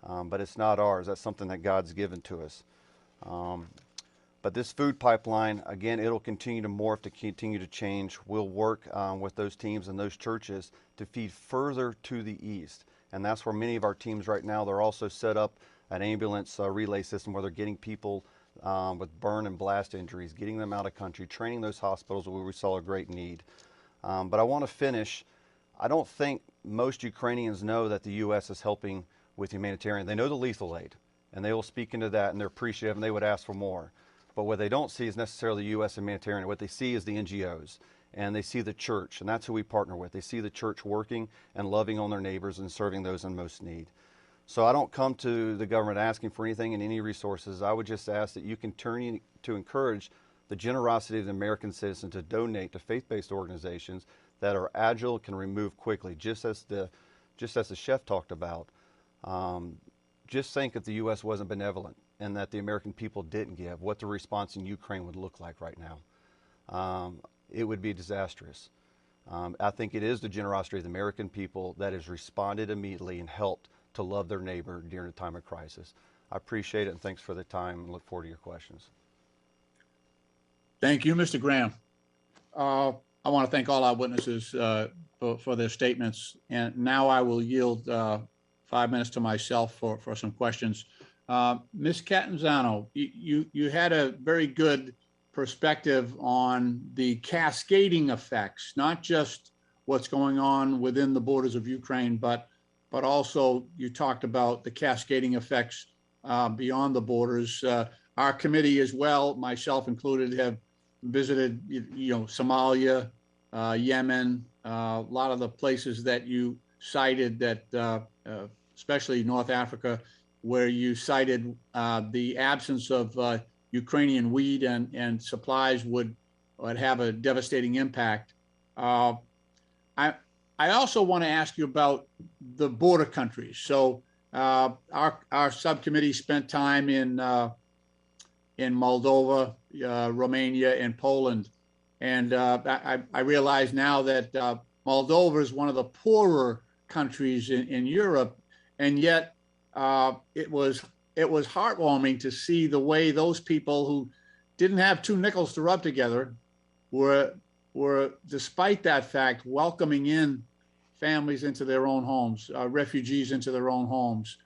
But it's not ours. That's something that God's given to us. But this food pipeline, again, it'll continue to morph, to continue to change. We'll work with those teams and those churches to feed further to the east. And that's where many of our teams right now, they're also set up an ambulance relay system where they're getting people with burn and blast injuries, getting them out of country, training those hospitals where we saw a great need. But I want to finish. I don't think most Ukrainians know that the U.S. is helping with humanitarian. They know the lethal aid, and they will speak into that, and they're appreciative, and they would ask for more. But what they don't see is necessarily the U.S. humanitarian. What they see is the NGOs, and they see the church, and that's who we partner with. They see the church working and loving on their neighbors and serving those in most need. So I don't come to the government asking for anything and any resources. I would just ask that you can turn to encourage the generosity of the American citizen to donate to faith-based organizations that are agile, can remove quickly, just as the chef talked about. Just think if the U.S. wasn't benevolent and that the American people didn't give, what the response in Ukraine would look like right now. It would be disastrous. I think it is the generosity of the American people that has responded immediately and helped to love their neighbor during a time of crisis. I appreciate it, and thanks for the time, and look forward to your questions. Thank you, Mr. Graham. I want to thank all our witnesses for their statements. And now I will yield 5 minutes to myself for some questions. Ms. Catanzano, you had a very good perspective on the cascading effects, not just what's going on within the borders of Ukraine, but also you talked about the cascading effects beyond the borders. Our committee as well, myself included, have visited, Somalia, Yemen, a lot of the places that you cited that, especially North Africa, where you cited the absence of Ukrainian wheat and supplies would have a devastating impact. I also want to ask you about the border countries. So our subcommittee spent time in Moldova, Romania, and Poland. And I realize now that Moldova is one of the poorer countries in Europe, and yet it was heartwarming to see the way those people who didn't have 2 nickels to rub together were were, despite that fact, welcoming in families into their own homes, refugees into their own homes.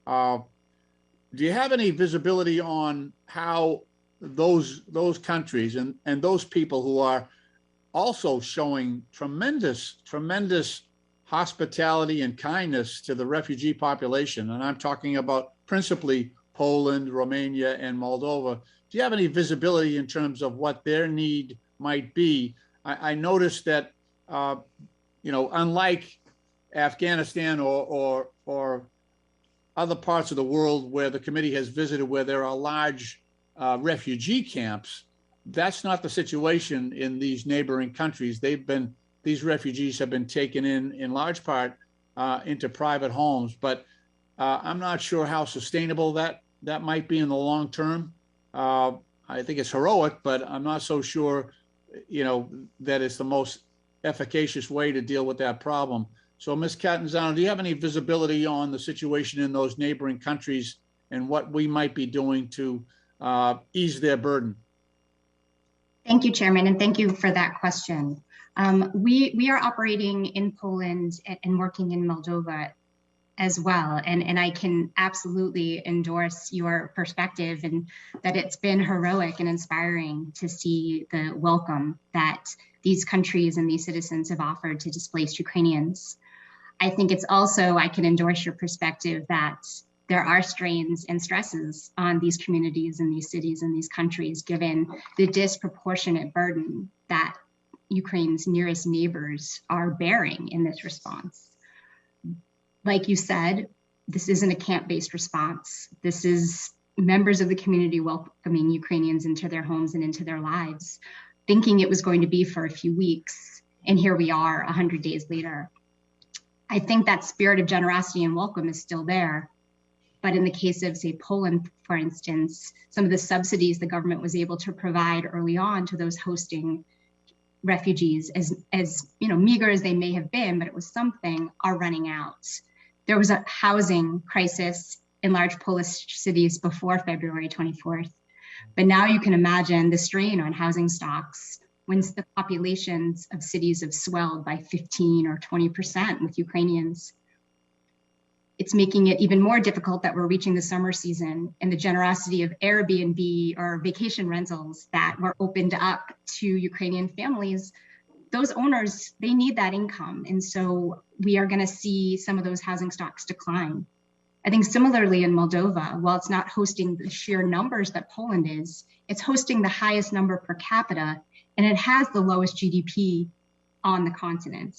Do you have any visibility on how those countries and those people who are also showing tremendous hospitality and kindness to the refugee population? And I'm talking about principally Poland, Romania, and Moldova. Do you have any visibility in terms of what their need might be? I noticed that, unlike Afghanistan or other parts of the world where the committee has visited, where there are large refugee camps, that's not the situation in these neighboring countries. These refugees have been taken in large part into private homes, but I'm not sure how sustainable that might be in the long term. I think it's heroic, but I'm not so sure, that it's the most efficacious way to deal with that problem. So, Ms. Catanzano, do you have any visibility on the situation in those neighboring countries and what we might be doing to ease their burden? Thank you, Chairman, and thank you for that question. We are operating in Poland and working in Moldova as well, and I can absolutely endorse your perspective and that it's been heroic and inspiring to see the welcome that these countries and these citizens have offered to displaced Ukrainians. I think it's also, I can endorse your perspective that there are strains and stresses on these communities and these cities and these countries, given the disproportionate burden that Ukraine's nearest neighbors are bearing in this response. Like you said, this isn't a camp-based response. This is members of the community welcoming Ukrainians into their homes and into their lives, thinking it was going to be for a few weeks. And here we are 100 days later. I think that spirit of generosity and welcome is still there. But in the case of, say, Poland, for instance, some of the subsidies the government was able to provide early on to those hosting refugees, as meager as they may have been, but it was something, are running out. There was a housing crisis in large Polish cities before February 24th. But now you can imagine the strain on housing stocks when the populations of cities have swelled by 15 or 20% with Ukrainians. It's making it even more difficult that we're reaching the summer season, and the generosity of Airbnb or vacation rentals that were opened up to Ukrainian families, those owners, they need that income. And so we are going to see some of those housing stocks decline. I think similarly in Moldova, while it's not hosting the sheer numbers that Poland is, it's hosting the highest number per capita, and it has the lowest GDP on the continent.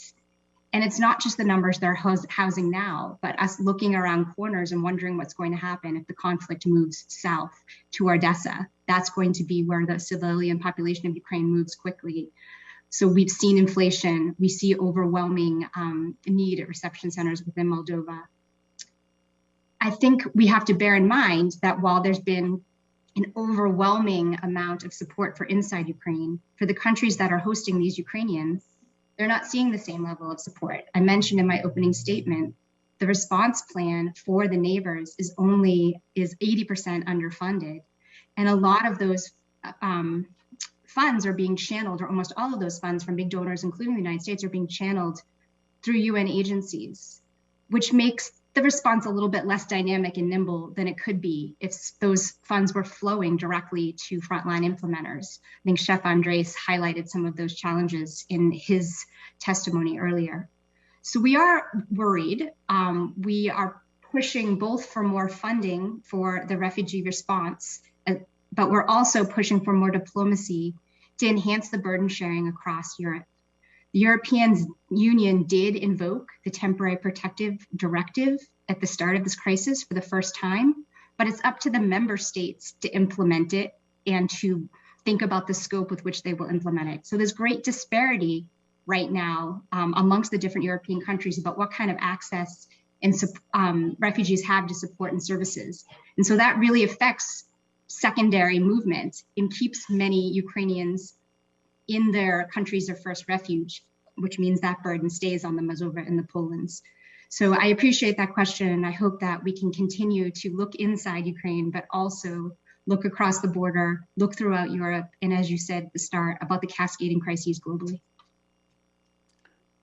And it's not just the numbers they're housing now, but us looking around corners and wondering what's going to happen if the conflict moves south to Odessa. That's going to be where the civilian population of Ukraine moves quickly. So we've seen inflation, we see overwhelming need at reception centers within Moldova. I think we have to bear in mind that while there's been an overwhelming amount of support for inside Ukraine, for the countries that are hosting these Ukrainians, they're not seeing the same level of support. I mentioned in my opening statement, the response plan for the neighbors is 80% underfunded. And a lot of those funds are being channeled, or almost all of those funds from big donors, including the United States, are being channeled through UN agencies, which makes the response a little bit less dynamic and nimble than it could be if those funds were flowing directly to frontline implementers. I think Chef Andrés highlighted some of those challenges in his testimony earlier. So we are worried. We are pushing both for more funding for the refugee response, but we're also pushing for more diplomacy to enhance the burden sharing across Europe. The European Union did invoke the Temporary Protective Directive at the start of this crisis for the first time, but it's up to the member states to implement it and to think about the scope with which they will implement it. So there's great disparity right now amongst the different European countries about what kind of access and refugees have to support and services. And so that really affects secondary movement and keeps many Ukrainians in their countries of first refuge, which means that burden stays on the Moldova and the Polands. So I appreciate that question, and I hope that we can continue to look inside Ukraine, but also look across the border, look throughout Europe, and as you said at the start, about the cascading crises globally.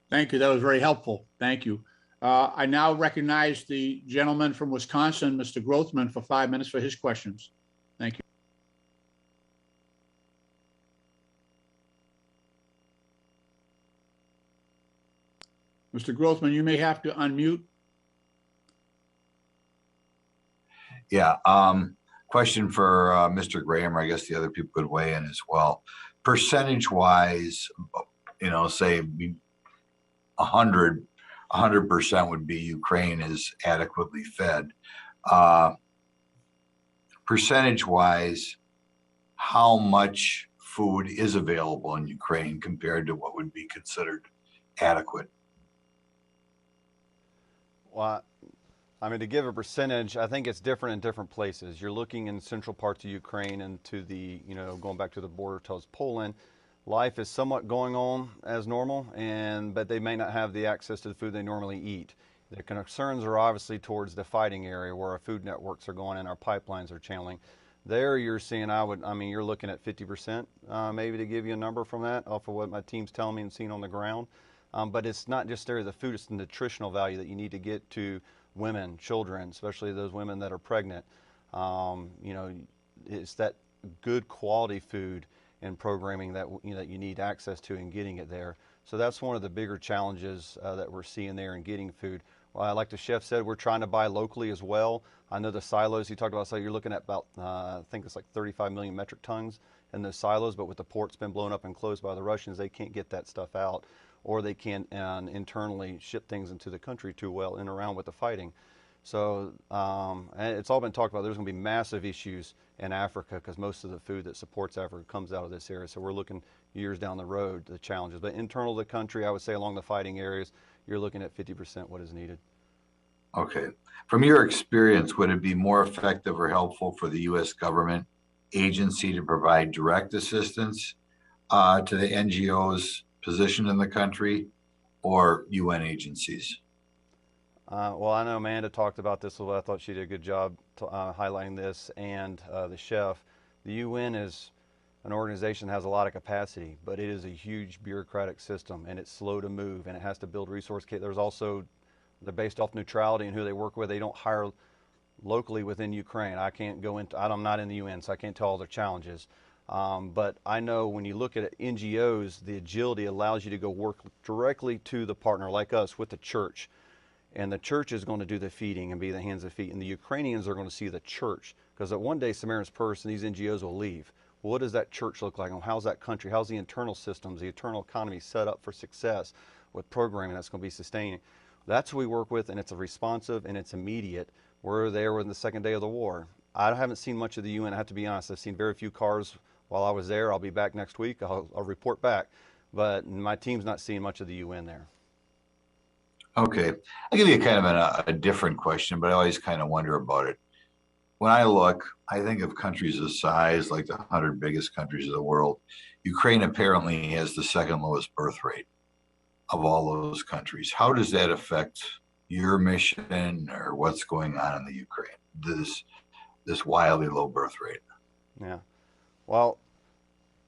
Thank you. That was very helpful. Thank you. I now recognize the gentleman from Wisconsin, Mr. Grothman, for 5 minutes for his questions. Thank you. Mr. Grothman, you may have to unmute. Yeah. Question for Mr. Graham, or I guess the other people could weigh in as well. Percentage wise, you know, say 100% would be Ukraine is adequately fed. Percentage wise, how much food is available in Ukraine compared to what would be considered adequate? Well, I mean, to give a percentage, I think it's different in different places. You're looking in central parts of Ukraine and to the, you know, going back to the border towards Poland, life is somewhat going on as normal, but they may not have the access to the food they normally eat. The concerns are obviously towards the fighting area where our food networks are going and our pipelines are channeling. There you're seeing, I mean, you're looking at 50%, maybe, to give you a number from that off of what my team's telling me and seeing on the ground. But it's not just there, the food, it's the nutritional value that you need to get to women, children, especially those women that are pregnant. You know, it's that good quality food and programming that that you need access to and getting it there. So that's one of the bigger challenges that we're seeing there in getting food. Well, like the chef said, we're trying to buy locally as well. I know the silos he talked about, so you're looking at about, I think it's like 35 million metric tons in those silos, but with the ports been blown up and closed by the Russians, they can't get that stuff out, or they can't internally ship things into the country too well in and around with the fighting. So and it's all been talked about. There's going to be massive issues in Africa because most of the food that supports Africa comes out of this area. So we're looking years down the road, the challenges. But internal to the country, I would say along the fighting areas, you're looking at 50% what is needed. Okay. From your experience, would it be more effective or helpful for the U.S. government agency to provide direct assistance to the NGOs positioned in the country, or UN agencies? Well, I know Amanda talked about this a little. I thought she did a good job highlighting this, and the chef. The UN is an organization that has a lot of capacity, but it is a huge bureaucratic system, and it's slow to move, and it has to build resource. There's also, they're based off neutrality and who they work with. They don't hire locally within Ukraine. I can't go into, I'm not in the UN, so I can't tell all their challenges. But I know when you look at NGOs, the agility allows you to go work directly to the partner like us with the church. And the church is going to do the feeding and be the hands and feet. And the Ukrainians are going to see the church, because at one day Samaritan's Purse and these NGOs will leave. Well, what does that church look like? How's that country? How's the internal systems, the internal economy set up for success with programming that's going to be sustaining? That's who we work with, and it's responsive and it's immediate. We're there in the second day of the war. I haven't seen much of the UN, I have to be honest. I've seen very few cars while I was there. I'll be back next week. I'll report back. But my team's not seeing much of the UN there. Okay. I'll give you kind of a different question, but I always kind of wonder about it. When I look, I think of countries of size, like the 100 biggest countries of the world. Ukraine apparently has the second lowest birth rate of all those countries. How does that affect your mission or what's going on in the Ukraine? This wildly low birth rate. Yeah. Well,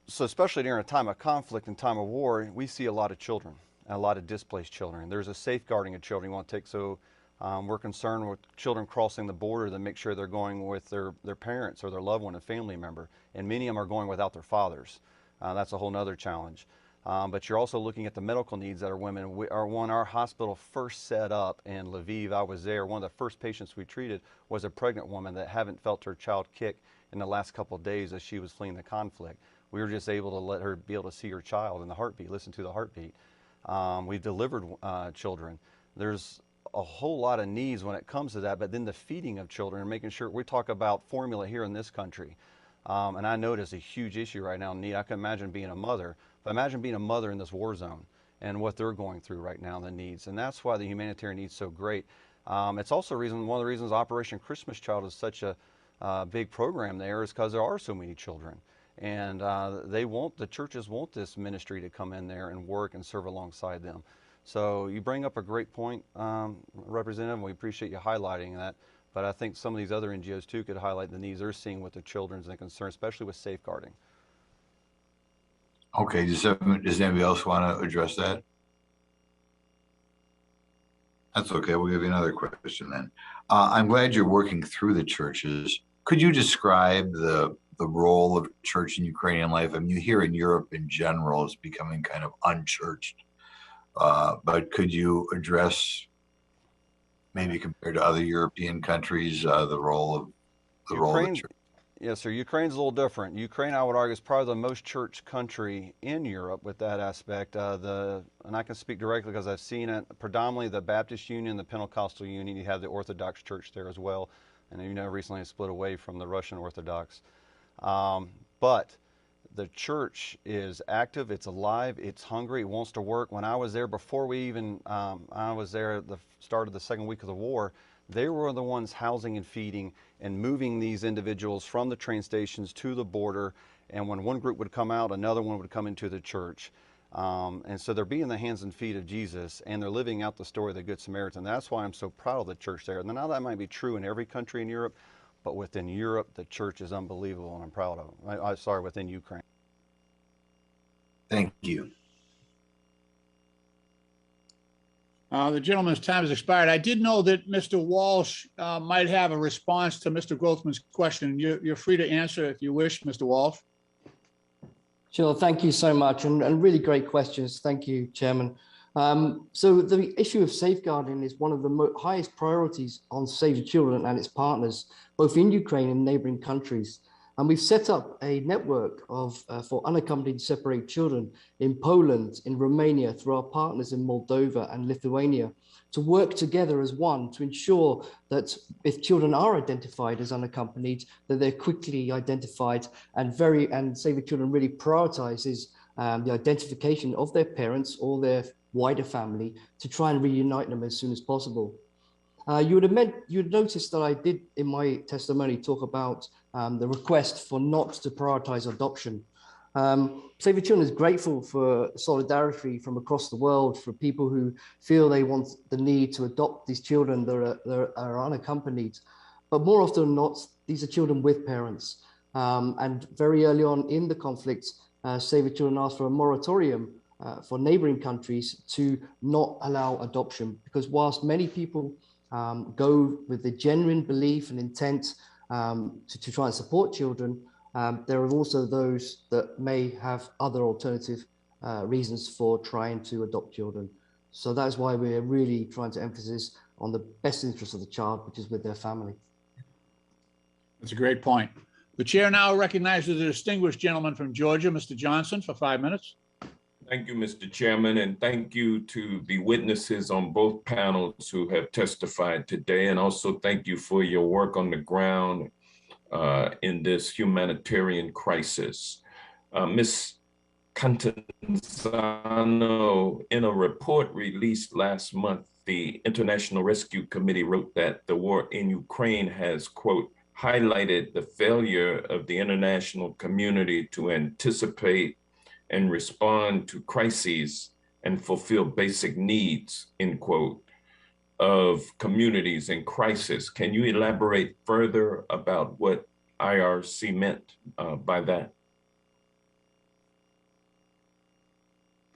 so especially during a time of conflict and time of war, we see a lot of children, and a lot of displaced children. There's a safeguarding of children you want to take. So we're concerned with children crossing the border to make sure they're going with their parents or their loved one, a family member. And many of them are going without their fathers. That's a whole nother challenge. But you're also looking at the medical needs that are women. When our hospital first set up in Lviv, I was there. One of the first patients we treated was a pregnant woman that hadn't felt her child kick in the last couple of days as she was fleeing the conflict. We were just able to let her be able to see her child and the heartbeat, listen to the heartbeat. We've delivered children. There's a whole lot of needs when it comes to that, but then the feeding of children and making sure, we talk about formula here in this country. And I know it's a huge issue right now. I can imagine being a mother, but imagine being a mother in this war zone and what they're going through right now, the needs. And that's why the humanitarian needs so great. It's also one of the reasons Operation Christmas Child is such a big program there, is because there are so many children. And the churches want this ministry to come in there and work and serve alongside them. So you bring up a great point, Representative, and we appreciate you highlighting that. But I think some of these other NGOs too could highlight the needs they're seeing with their children and concerns, especially with safeguarding. Okay, does anybody else want to address that? That's okay, we'll give you another question then. I'm glad you're working through the churches. Could you describe the role of church in Ukrainian life? I mean, you hear in Europe in general, it's becoming kind of unchurched. But could you address, maybe compared to other European countries, the role of the church? Yes, sir. Ukraine's a little different. Ukraine, I would argue, is probably the most church country in Europe with that aspect. And I can speak directly because I've seen it. Predominantly the Baptist Union, the Pentecostal Union. You have the Orthodox Church there as well, and recently it split away from the Russian Orthodox. But the church is active. It's alive. It's hungry. It wants to work. When I was there, before I was there at the start of the second week of the war, they were the ones housing and feeding and moving these individuals from the train stations to the border. And when one group would come out, another one would come into the church. And so they're being the hands and feet of Jesus, and they're living out the story of the Good Samaritan. That's why I'm so proud of the church there. Now that might be true in every country in Europe, but within Europe, the church is unbelievable, and I'm proud of them. Within Ukraine. Thank you. The gentleman's time has expired. I did know that Mr. Walsh might have a response to Mr. Grothman's question. You're free to answer if you wish, Mr. Walsh. Sure, thank you so much, and really great questions. Thank you, Chairman. So the issue of safeguarding is one of the highest priorities on Save the Children and its partners, both in Ukraine and neighboring countries. And we've set up a network for unaccompanied separated children in Poland, in Romania, through our partners in Moldova and Lithuania, to work together as one to ensure that if children are identified as unaccompanied, that they're quickly identified, and Save the Children really prioritizes the identification of their parents or their wider family to try and reunite them as soon as possible. You'd noticed that I did in my testimony talk about the request for not to prioritize adoption. Save the Children is grateful for solidarity from across the world for people who feel they want the need to adopt these children that are unaccompanied. But more often than not, these are children with parents. And very early on in the conflict, Save the Children asked for a moratorium for neighboring countries to not allow adoption, because whilst many people go with the genuine belief and intent to try and support children, there are also those that may have other alternative reasons for trying to adopt children. So that's why we're really trying to emphasize on the best interest of the child, which is with their family. That's a great point. The chair now recognizes the distinguished gentleman from Georgia, Mr. Johnson, for 5 minutes. Thank you, Mr. Chairman, and thank you to the witnesses on both panels who have testified today, and also thank you for your work on the ground in this humanitarian crisis. Ms. Cantanzano, in a report released last month, the International Rescue Committee wrote that the war in Ukraine has, quote, highlighted the failure of the international community to anticipate and respond to crises and fulfill basic needs, end quote, of communities in crisis. Can you elaborate further about what IRC meant by that?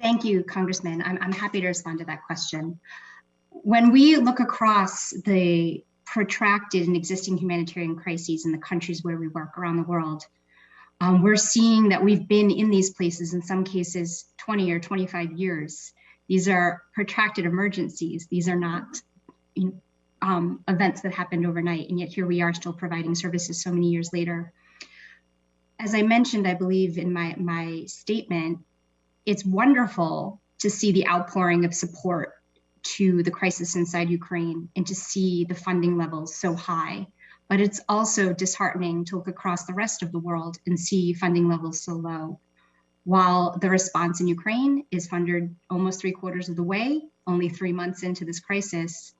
Thank you, Congressman. I'm happy to respond to that question. When we look across the protracted and existing humanitarian crises in the countries where we work around the world, we're seeing that we've been in these places, in some cases, 20 or 25 years. These are protracted emergencies. These are not events that happened overnight, and yet here we are still providing services so many years later. As I mentioned, I believe in my statement, it's wonderful to see the outpouring of support to the crisis inside Ukraine and to see the funding levels so high. But it's also disheartening to look across the rest of the world and see funding levels so low. While the response in Ukraine is funded almost 3/4 of the way, only 3 months into this crisis,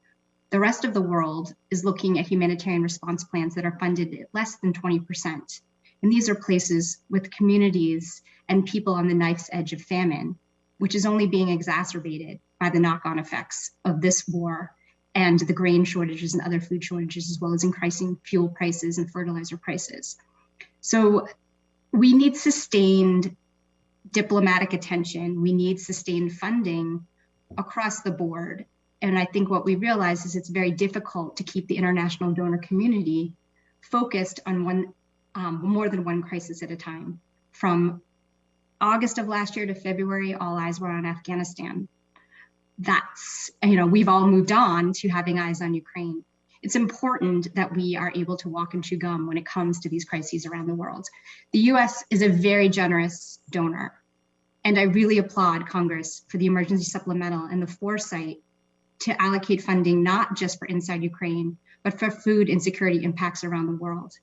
the rest of the world is looking at humanitarian response plans that are funded at less than 20%. And these are places with communities and people on the knife's edge of famine, which is only being exacerbated by the knock-on effects of this war and the grain shortages and other food shortages, as well as increasing fuel prices and fertilizer prices. So we need sustained diplomatic attention. We need sustained funding across the board. And I think what we realize is it's very difficult to keep the international donor community focused on more than one crisis at a time. From August of last year to February, all eyes were on Afghanistan. That's, we've all moved on to having eyes on Ukraine. It's important that we are able to walk and chew gum when it comes to these crises around the world. The US is a very generous donor, and I really applaud Congress for the emergency supplemental and the foresight to allocate funding not just for inside Ukraine, but for food insecurity impacts around the world.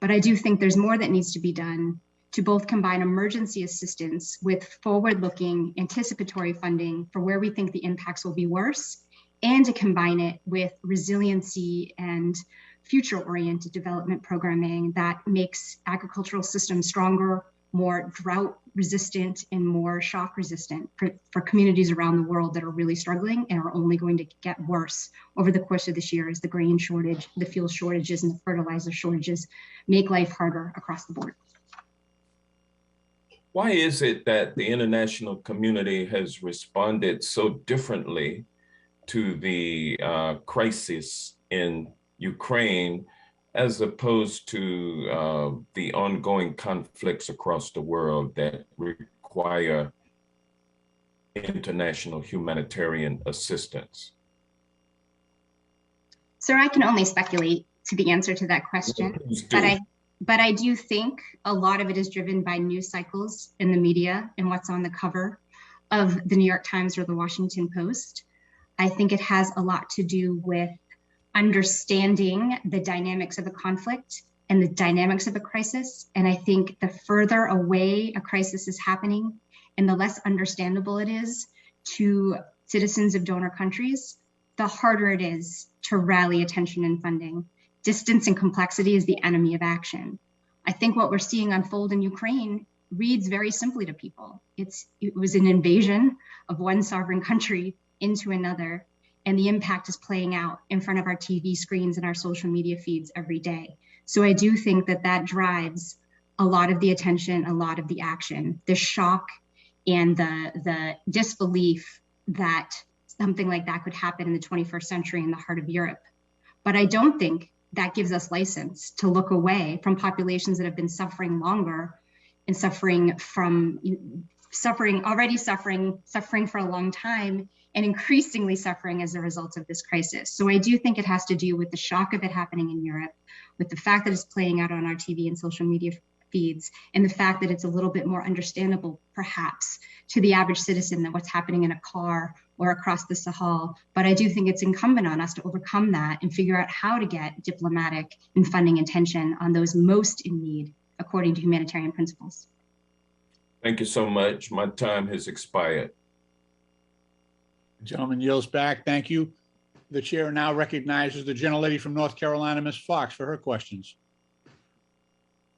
But I do think there's more that needs to be done to both combine emergency assistance with forward-looking anticipatory funding for where we think the impacts will be worse, and to combine it with resiliency and future-oriented development programming that makes agricultural systems stronger, more drought-resistant, and more shock-resistant for communities around the world that are really struggling and are only going to get worse over the course of this year as the grain shortage, the fuel shortages, and the fertilizer shortages make life harder across the board. Why is it that the international community has responded so differently to the crisis in Ukraine as opposed to the ongoing conflicts across the world that require international humanitarian assistance? Sir, I can only speculate to the answer to that question, but I do think a lot of it is driven by news cycles in the media and what's on the cover of the New York Times or the Washington Post. I think it has a lot to do with understanding the dynamics of a conflict and the dynamics of a crisis. And I think the further away a crisis is happening and the less understandable it is to citizens of donor countries, the harder it is to rally attention and funding. Distance and complexity is the enemy of action. I think what we're seeing unfold in Ukraine reads very simply to people. It was an invasion of one sovereign country into another, and the impact is playing out in front of our TV screens and our social media feeds every day. So I do think that that drives a lot of the attention, a lot of the action, the shock and the disbelief that something like that could happen in the 21st century in the heart of Europe. But I don't think that gives us license to look away from populations that have been suffering longer and suffering for a long time, and increasingly suffering as a result of this crisis. So I do think it has to do with the shock of it happening in Europe, with the fact that it's playing out on our TV and social media feeds, and the fact that it's a little bit more understandable, perhaps, to the average citizen than what's happening in a car or across the Sahel. But I do think it's incumbent on us to overcome that and figure out how to get diplomatic and funding attention on those most in need, according to humanitarian principles. Thank you so much. My time has expired. The gentleman yields back. Thank you. The chair now recognizes the gentlelady from North Carolina, Ms. Fox, for her questions.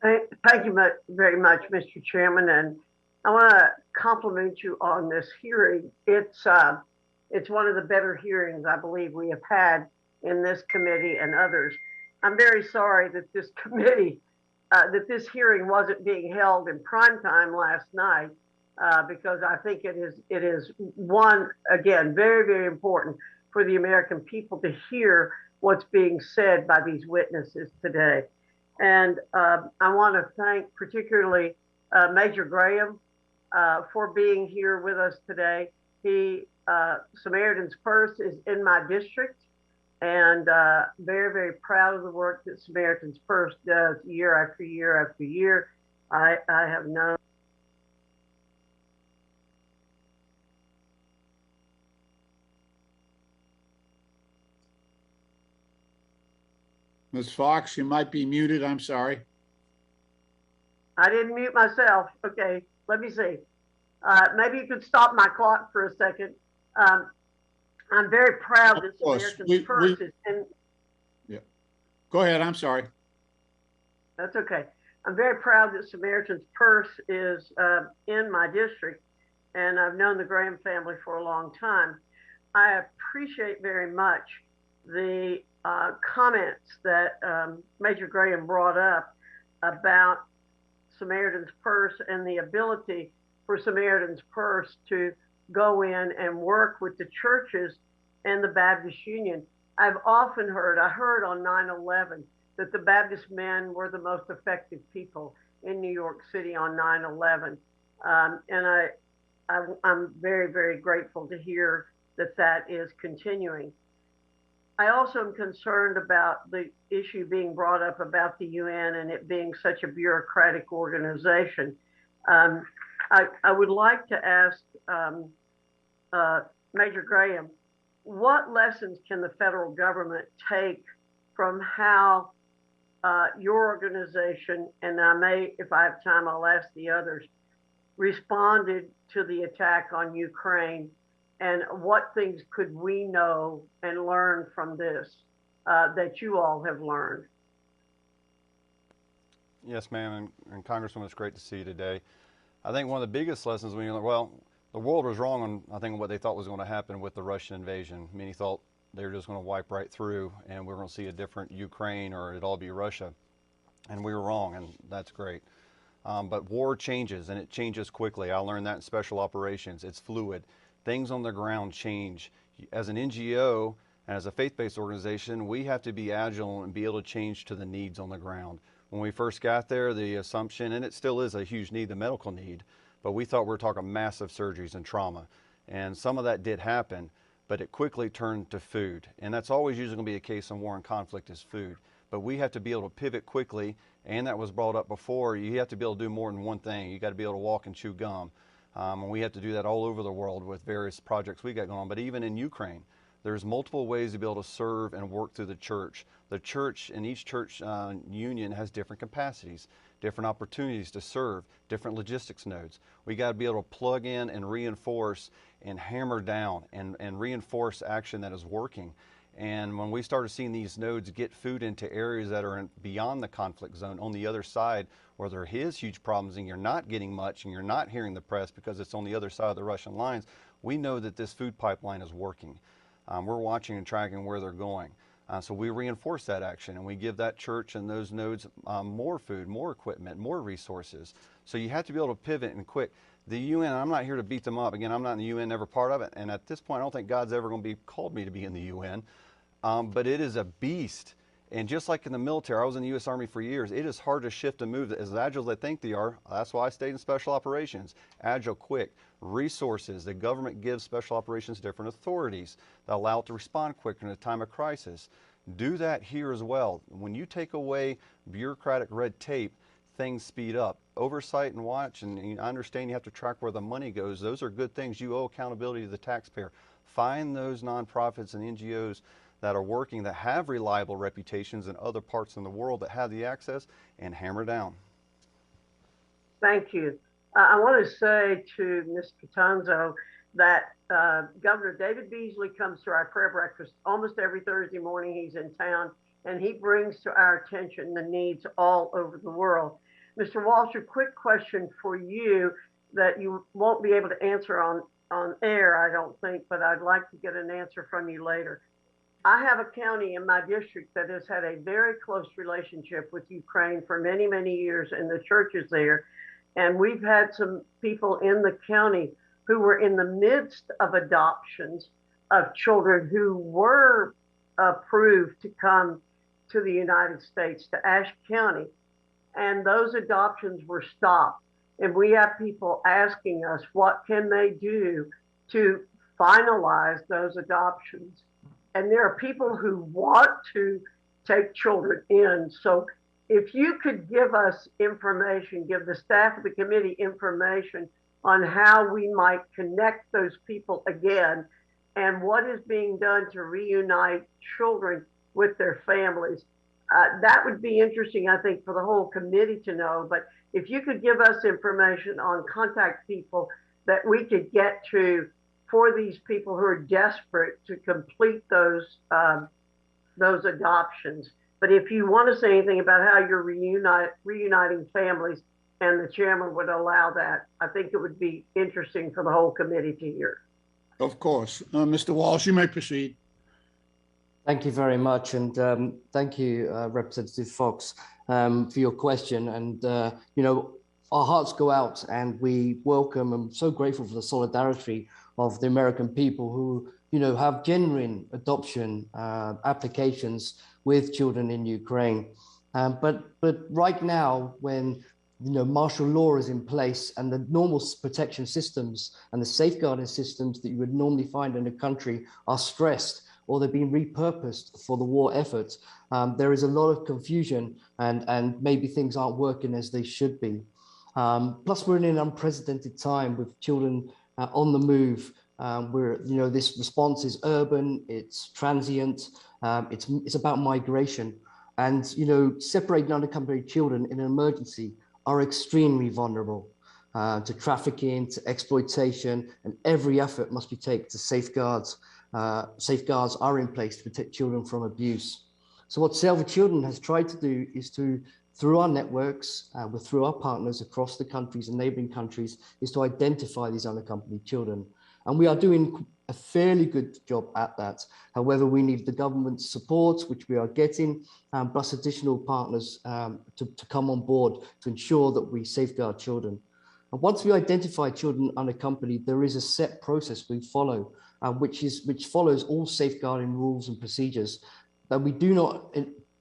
Thank you very much, Mr. Chairman. And I want to compliment you on this hearing. It's one of the better hearings I believe we have had in this committee and others. I'm very sorry that this committee, that this hearing wasn't being held in prime time last night, because I think it is one, again, very, very important for the American people to hear what's being said by these witnesses today. And I want to thank particularly Major Graham for being here with us today. Samaritan's Purse is in my district, and very, very proud of the work that Samaritan's Purse does year after year after year. I have known Ms. Fox, you might be muted. I'm sorry. I didn't mute myself. Okay, let me see. Maybe you could stop my clock for a second. I'm very proud that Samaritan's Purse is in. Yeah. Go ahead. I'm sorry. That's okay. I'm very proud that Samaritan's Purse is in my district, and I've known the Graham family for a long time. I appreciate very much the comments that Major Graham brought up about Samaritan's Purse and the ability for Samaritan's Purse to go in and work with the churches and the Baptist Union. I've often heard, I heard on 9/11 that the Baptist men were the most effective people in New York City on 9/11. And I'm very, very grateful to hear that that is continuing. I also am concerned about the issue being brought up about the UN and it being such a bureaucratic organization. I would like to ask Major Graham, what lessons can the federal government take from how your organization, and I may, if I have time, I'll ask the others, responded to the attack on Ukraine, and what things could we know and learn from this that you all have learned? Yes, ma'am, and Congresswoman, it's great to see you today. I think one of the biggest lessons when you learn, well, the world was wrong on, I think, what they thought was going to happen with the Russian invasion. Many thought they were just going to wipe right through and we were going to see a different Ukraine or it'd all be Russia. And we were wrong, and that's great. But war changes, and it changes quickly. I learned that in special operations. It's fluid. Things on the ground change. As an NGO and as a faith-based organization, we have to be agile and be able to change to the needs on the ground. When we first got there, the assumption, and it still is a huge need, the medical need, but we thought we were talking massive surgeries and trauma. And some of that did happen, but it quickly turned to food. And that's always usually going to be a case in war and conflict is food. But we have to be able to pivot quickly, and that was brought up before. You have to be able to do more than one thing. You got to be able to walk and chew gum. And we have to do that all over the world with various projects we got going on. But even in Ukraine, there's multiple ways to be able to serve and work through the church. The church and each church union has different capacities, different opportunities to serve, different logistics nodes. We got to be able to plug in and reinforce and hammer down and reinforce action that is working. And when we started seeing these nodes get food into areas that are beyond the conflict zone on the other side, where there is huge problems and you're not getting much and you're not hearing the press because it's on the other side of the Russian lines, we know that this food pipeline is working. We're watching and tracking where they're going. So we reinforce that action and we give that church and those nodes more food, more equipment, more resources. So you have to be able to pivot and quick. The UN, I'm not here to beat them up. Again, I'm not in the UN, never part of it. And at this point, I don't think God's ever going to be called me to be in the UN. But it is a beast. And just like in the military, I was in the U.S. Army for years, it is hard to shift and move as agile as they think they are. That's why I stayed in special operations. Agile, quick, resources. The government gives special operations different authorities that allow it to respond quicker in a time of crisis. Do that here as well. When you take away bureaucratic red tape, things speed up. Oversight and watch, and I understand you have to track where the money goes. Those are good things. You owe accountability to the taxpayer. Find those nonprofits and NGOs that are working, that have reliable reputations in other parts in the world that have the access, and hammer down. Thank you. I want to say to Ms. Cotanzo that Governor David Beasley comes to our prayer breakfast almost every Thursday morning. He's in town, and he brings to our attention the needs all over the world. Mr. Walsh, a quick question for you that you won't be able to answer on air, I don't think, but I'd like to get an answer from you later. I have a county in my district that has had a very close relationship with Ukraine for many, many years, and the church is there. And we've had some people in the county who were in the midst of adoptions of children who were approved to come to the United States, to Ashe County. And those adoptions were stopped. And we have people asking us, what can they do to finalize those adoptions? And there are people who want to take children in. So if you could give us information, give the staff of the committee information on how we might connect those people again and what is being done to reunite children with their families. That would be interesting, I think, for the whole committee to know. But if you could give us information on contact people that we could get to for these people who are desperate to complete those adoptions. But if you want to say anything about how you're reuniting families and the chairman would allow that, I think it would be interesting for the whole committee to hear. Of course. Mr. Walsh, you may proceed. Thank you very much. And thank you, Representative Fox, for your question. And, you know, our hearts go out and we welcome and so grateful for the solidarity of the American people who, you know, have genuine adoption applications with children in Ukraine. But right now, when you know martial law is in place and the normal protection systems and the safeguarding systems that you would normally find in a country are stressed or they're being repurposed for the war effort, there is a lot of confusion and maybe things aren't working as they should be. Plus, we're in an unprecedented time with children on the move. Where you know this response is urban, it's transient, it's about migration, and you know separating unaccompanied children in an emergency are extremely vulnerable to trafficking, to exploitation, and every effort must be taken to safeguards are in place to protect children from abuse. So what Save the Children has tried to do is to, through our networks, through our partners across the countries and neighboring countries, is to identify these unaccompanied children. And we are doing a fairly good job at that. However, we need the government's support, which we are getting, plus additional partners to come on board to ensure that we safeguard children. And once we identify children unaccompanied, there is a set process we follow, which follows all safeguarding rules and procedures, that we do not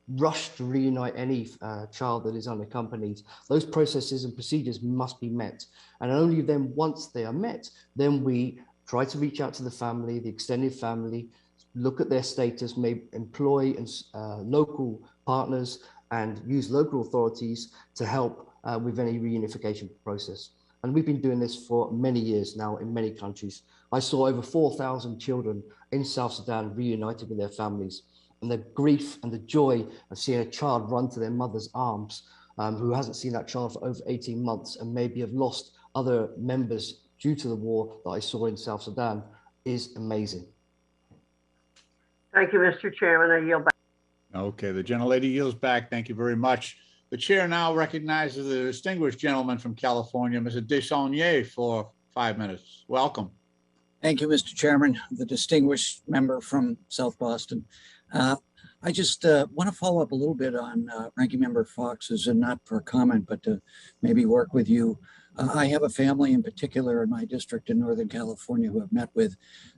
rush to reunite any child that is unaccompanied. Those processes and procedures must be met. And only then, once they are met, then we try to reach out to the family, the extended family, look at their status, maybe employ local partners and use local authorities to help with any reunification process. And we've been doing this for many years now in many countries. I saw over 4,000 children in South Sudan reunited with their families, and the grief and the joy of seeing a child run to their mother's arms who hasn't seen that child for over 18 months and maybe have lost other members due to the war that I saw in South Sudan is amazing. Thank you, Mr. Chairman. I yield back. Okay, the gentlelady yields back. Thank you very much. The chair now recognizes the distinguished gentleman from California, Mr. Desaulniers, for 5 minutes. Welcome. Thank you, Mr. Chairman, the distinguished member from South Boston. I just want to follow up a little bit on Ranking Member Fox's, and not for a comment, but to maybe work with you. I have a family in particular in my district in Northern California who I've met with.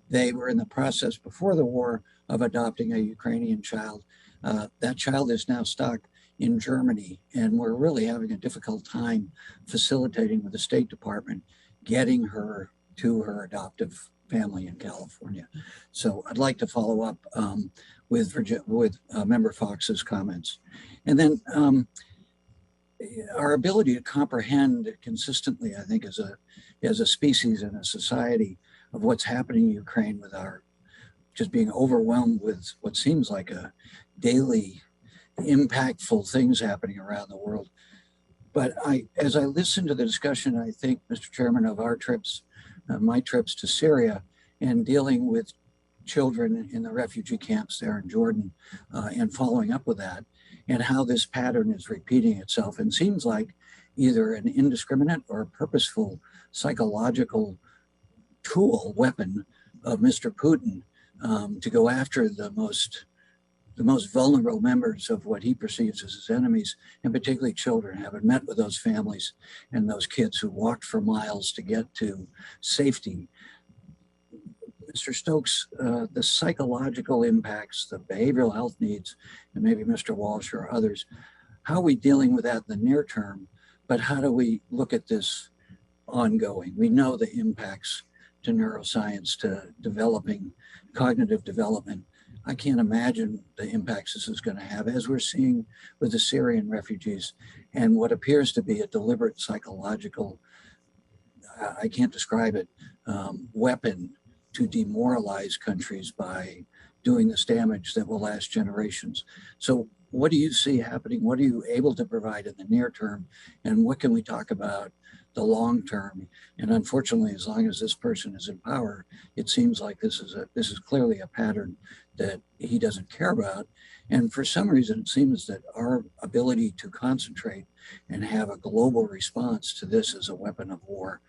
They were in the process before the war of adopting a Ukrainian child. That child is now stuck in Germany, and we're really having a difficult time facilitating with the State Department getting her to her adoptive family in California. So I'd like to follow up with Member Fox's comments. And then our ability to comprehend consistently, I think, as a species and a society of what's happening in Ukraine, with our just being overwhelmed with what seems like a daily impactful things happening around the world. But as I listen to the discussion, I think, Mr. Chairman, of our trips, my trips to Syria, and dealing with children in the refugee camps there in Jordan, and following up with that, and how this pattern is repeating itself, and seems like either an indiscriminate or purposeful psychological tool, weapon of Mr. Putin to go after the most vulnerable members of what he perceives as his enemies, and particularly children. Having met with those families and those kids who walked for miles to get to safety, Mr. Stokes, the psychological impacts, the behavioral health needs, and maybe Mr. Walsh or others, how are we dealing with that in the near term? But how do we look at this ongoing? We know the impacts to neuroscience, to developing cognitive development. I can't imagine the impacts this is going to have, as we're seeing with the Syrian refugees and what appears to be a deliberate psychological, I can't describe it, weapon to demoralize countries by doing this damage that will last generations. So what do you see happening? What are you able to provide in the near term? And what can we talk about the long term? And unfortunately, as long as this person is in power, it seems like this is clearly a pattern that he doesn't care about. And for some reason, it seems that our ability to concentrate and have a global response to this as a weapon of war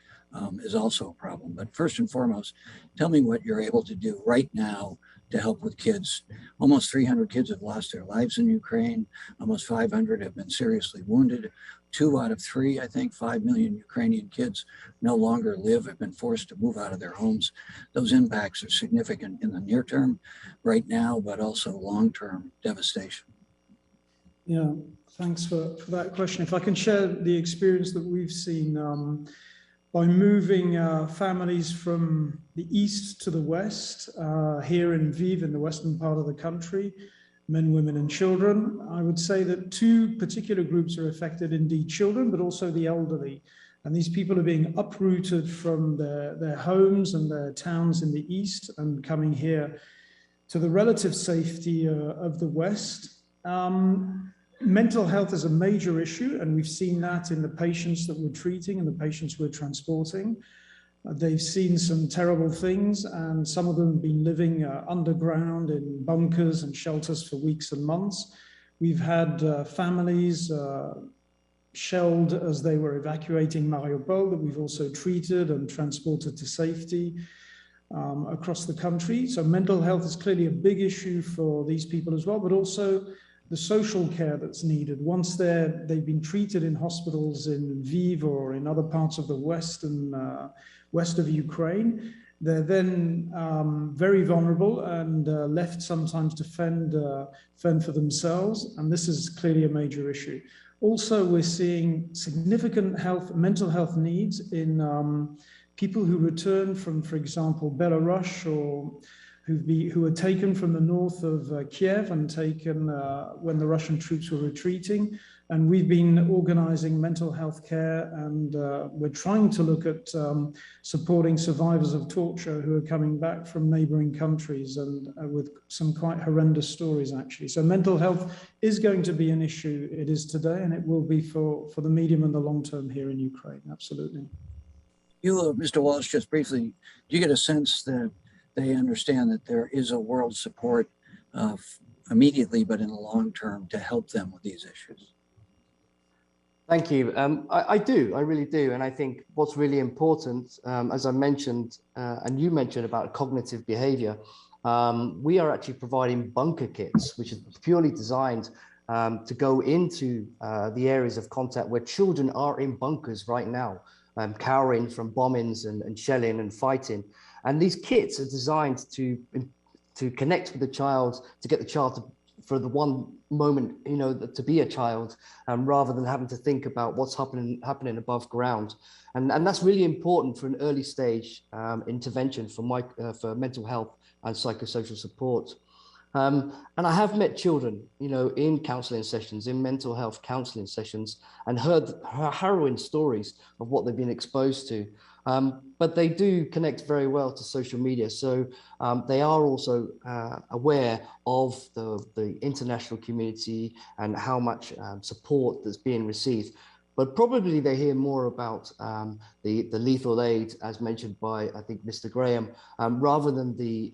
is also a problem. But first and foremost, tell me what you're able to do right now to help with kids. Almost 300 kids have lost their lives in Ukraine. Almost 500 have been seriously wounded. 2 out of 3, I think, 5 million Ukrainian kids no longer live, have been forced to move out of their homes. Those impacts are significant in the near term right now, but also long-term devastation. Yeah, thanks for that question. If I can share the experience that we've seen by moving families from the east to the west, here in Lviv, in the western part of the country, men, women, and children. I would say that 2 particular groups are affected, indeed children, but also the elderly. And these people are being uprooted from their homes and their towns in the east and coming here to the relative safety of the West. Mental health is a major issue, and we've seen that in the patients that we're treating and the patients we're transporting. They've seen some terrible things, and some of them have been living underground in bunkers and shelters for weeks and months. We've had families shelled as they were evacuating Mariupol that we've also treated and transported to safety across the country. So mental health is clearly a big issue for these people as well, but also the social care that's needed. Once they've been treated in hospitals in Lviv or in other parts of the west of Ukraine, they're then very vulnerable and left sometimes to fend for themselves. And this is clearly a major issue. Also, we're seeing significant mental health needs in people who return from, for example, Belarus, or who were taken from the north of Kiev and taken when the Russian troops were retreating. And we've been organizing mental health care, and we're trying to look at supporting survivors of torture who are coming back from neighboring countries, and with some quite horrendous stories, actually. So mental health is going to be an issue. It is today, and it will be for the medium and the long term here in Ukraine, absolutely. You, Mr. Walsh, just briefly, do you get a sense that they understand that there is a world support immediately, but in the long term, to help them with these issues? Thank you. I do, I really do. And I think what's really important, as I mentioned, and you mentioned about cognitive behavior, we are actually providing bunker kits, which is purely designed to go into the areas of contact where children are in bunkers right now, cowering from bombings and shelling and fighting. And these kits are designed to connect with the child, to get the child for the one moment, to be a child, rather than having to think about what's happening above ground. And that's really important for an early stage intervention for mental health and psychosocial support. And I have met children, in counseling sessions, in mental health counseling sessions, and heard harrowing stories of what they've been exposed to. But they do connect very well to social media. So they are also aware of the international community and how much support that's being received. But probably they hear more about the lethal aid, as mentioned by, I think, Mr. Graham, rather than the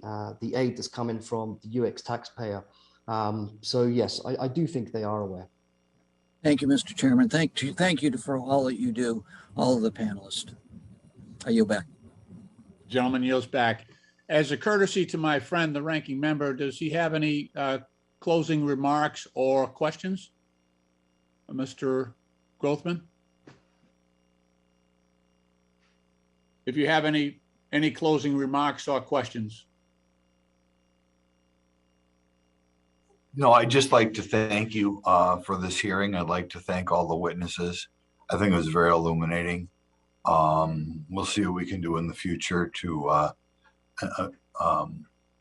aid that's coming from the UX taxpayer. So yes, I do think they are aware. Thank you, Mr. Chairman. Thank you for all that you do, all of the panelists. I yield back. Gentleman yields back. As a courtesy to my friend, the ranking member, does he have any closing remarks or questions? Mr. Grothman? If you have any closing remarks or questions. No, I'd just like to thank you for this hearing. I'd like to thank all the witnesses. I think it was very illuminating. We'll see what we can do in the future to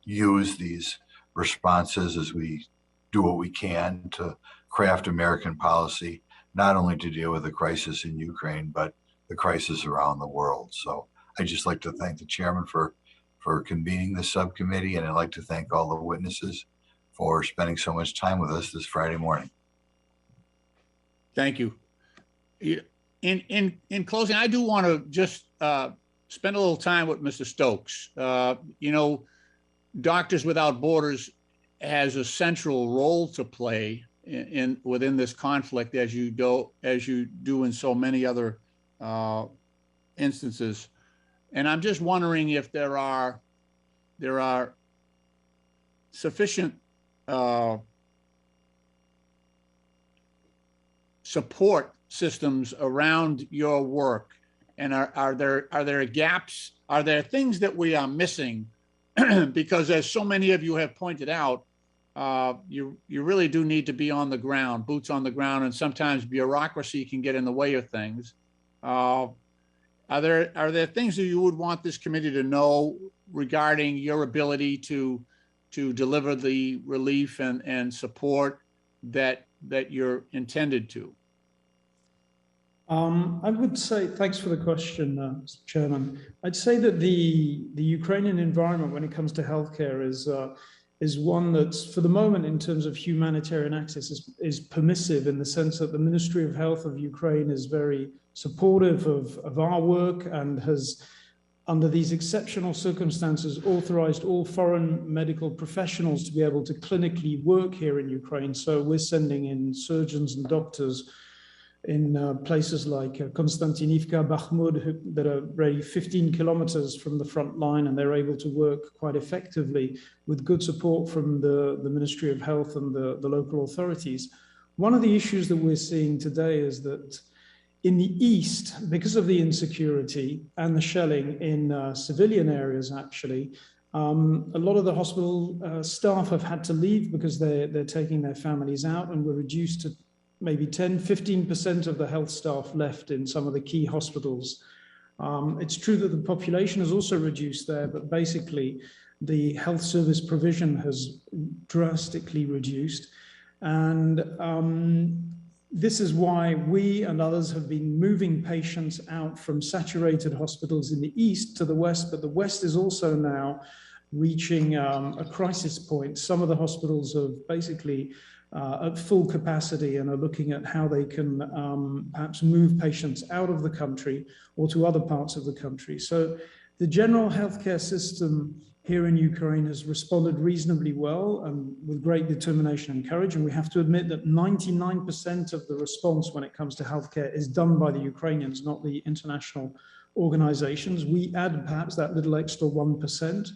use these responses as we do what we can to craft American policy, not only to deal with the crisis in Ukraine, but the crisis around the world. So I'd just like to thank the chairman for convening this subcommittee, and I'd like to thank all the witnesses for spending so much time with us this Friday morning. Thank you. In closing, I do want to just spend a little time with Mr. Stokes. Doctors Without Borders has a central role to play within this conflict, as you do in so many other instances. And I'm just wondering if there are sufficient support systems around your work, and are there gaps? Are there things that we are missing? Because as so many of you have pointed out, you really do need to be on the ground, boots on the ground, and sometimes bureaucracy can get in the way of things. Are there things that you would want this committee to know regarding your ability to deliver the relief and support that you're intended to? I would say, thanks for the question, Mr. Chairman. I'd say that the Ukrainian environment when it comes to healthcare is one that's, for the moment, in terms of humanitarian access, is permissive, in the sense that the Ministry of Health of Ukraine is very supportive of our work and has, under these exceptional circumstances, authorized all foreign medical professionals to be able to clinically work here in Ukraine. So we're sending in surgeons and doctors in places like Konstantinivka, Bakhmut, that are really 15 kilometers from the front line, and they're able to work quite effectively with good support from the Ministry of Health and the local authorities. One of the issues that we're seeing today is that in the East, because of the insecurity and the shelling in civilian areas, actually, a lot of the hospital staff have had to leave because they're taking their families out, and we're reduced to maybe 10–15% of the health staff left in some of the key hospitals. It's true that the population has also reduced there, but basically the health service provision has drastically reduced. And this is why we and others have been moving patients out from saturated hospitals in the East to the West, but the West is also now reaching a crisis point. Some of the hospitals have basically at full capacity and are looking at how they can perhaps move patients out of the country or to other parts of the country. So the general healthcare system here in Ukraine has responded reasonably well and with great determination and courage. And we have to admit that 99% of the response when it comes to healthcare is done by the Ukrainians, not the international organizations. We add perhaps that little extra 1%.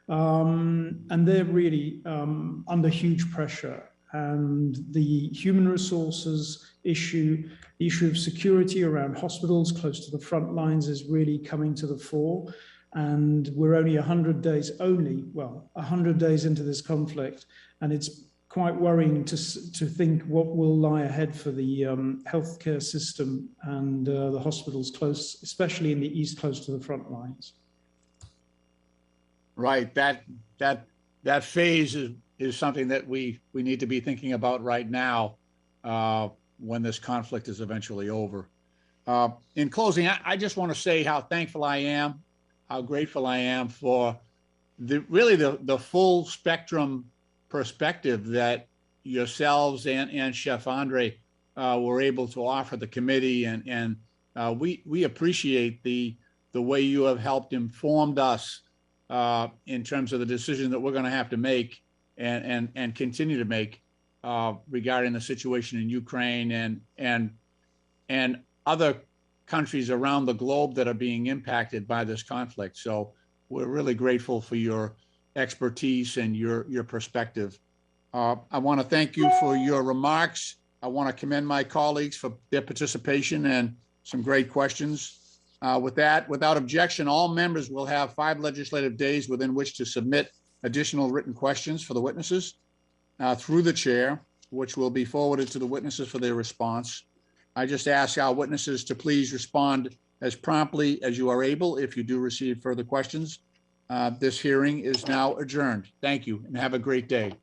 And they're really under huge pressure. And the human resources issue, the issue of security around hospitals close to the front lines is really coming to the fore. And we're only 100 days into this conflict. And it's quite worrying to think what will lie ahead for the healthcare system and the hospitals close, especially in the East, close to the front lines. Right, that phase is something that we need to be thinking about right now when this conflict is eventually over. In closing, I just want to say how thankful I am, how grateful I am for the full spectrum perspective that yourselves and Chef Andre were able to offer the committee, and we appreciate the way you have helped informed us in terms of the decision that we're going to have to make and continue to make regarding the situation in Ukraine and other countries around the globe that are being impacted by this conflict. So we're really grateful for your expertise and your perspective. I want to thank you for your remarks. I want to commend my colleagues for their participation and some great questions. With that, without objection, all members will have 5 legislative days within which to submit additional written questions for the witnesses through the chair, which will be forwarded to the witnesses for their response. I just ask our witnesses to please respond as promptly as you are able if you do receive further questions. This hearing is now adjourned. Thank you and have a great day.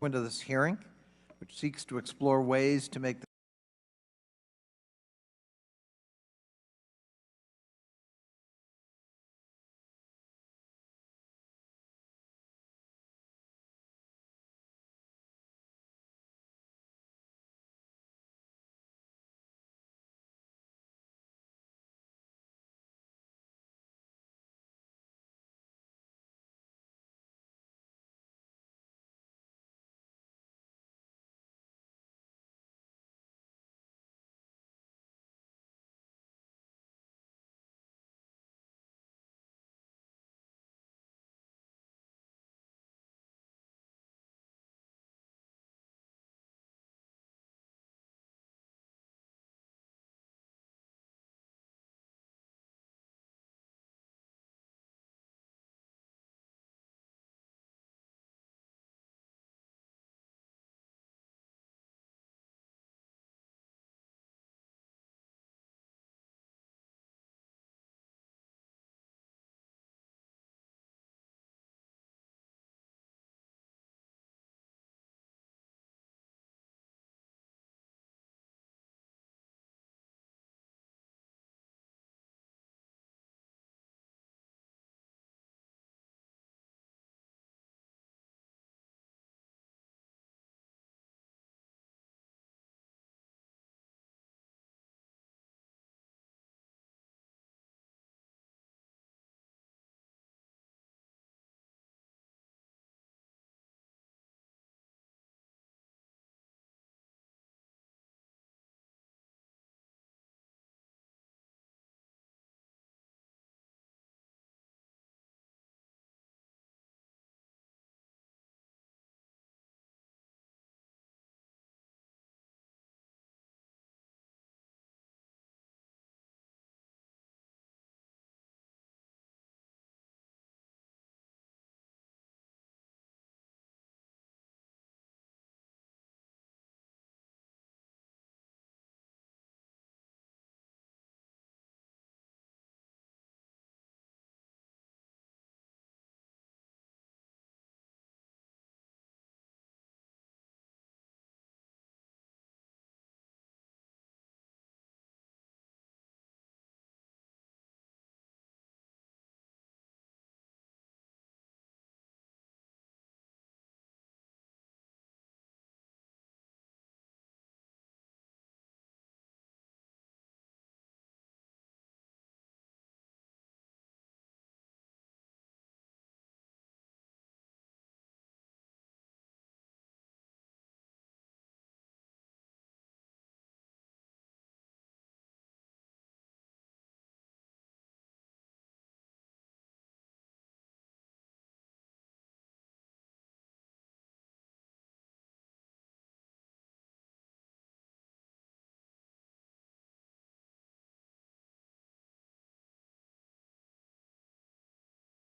Into this hearing, which seeks to explore ways to make the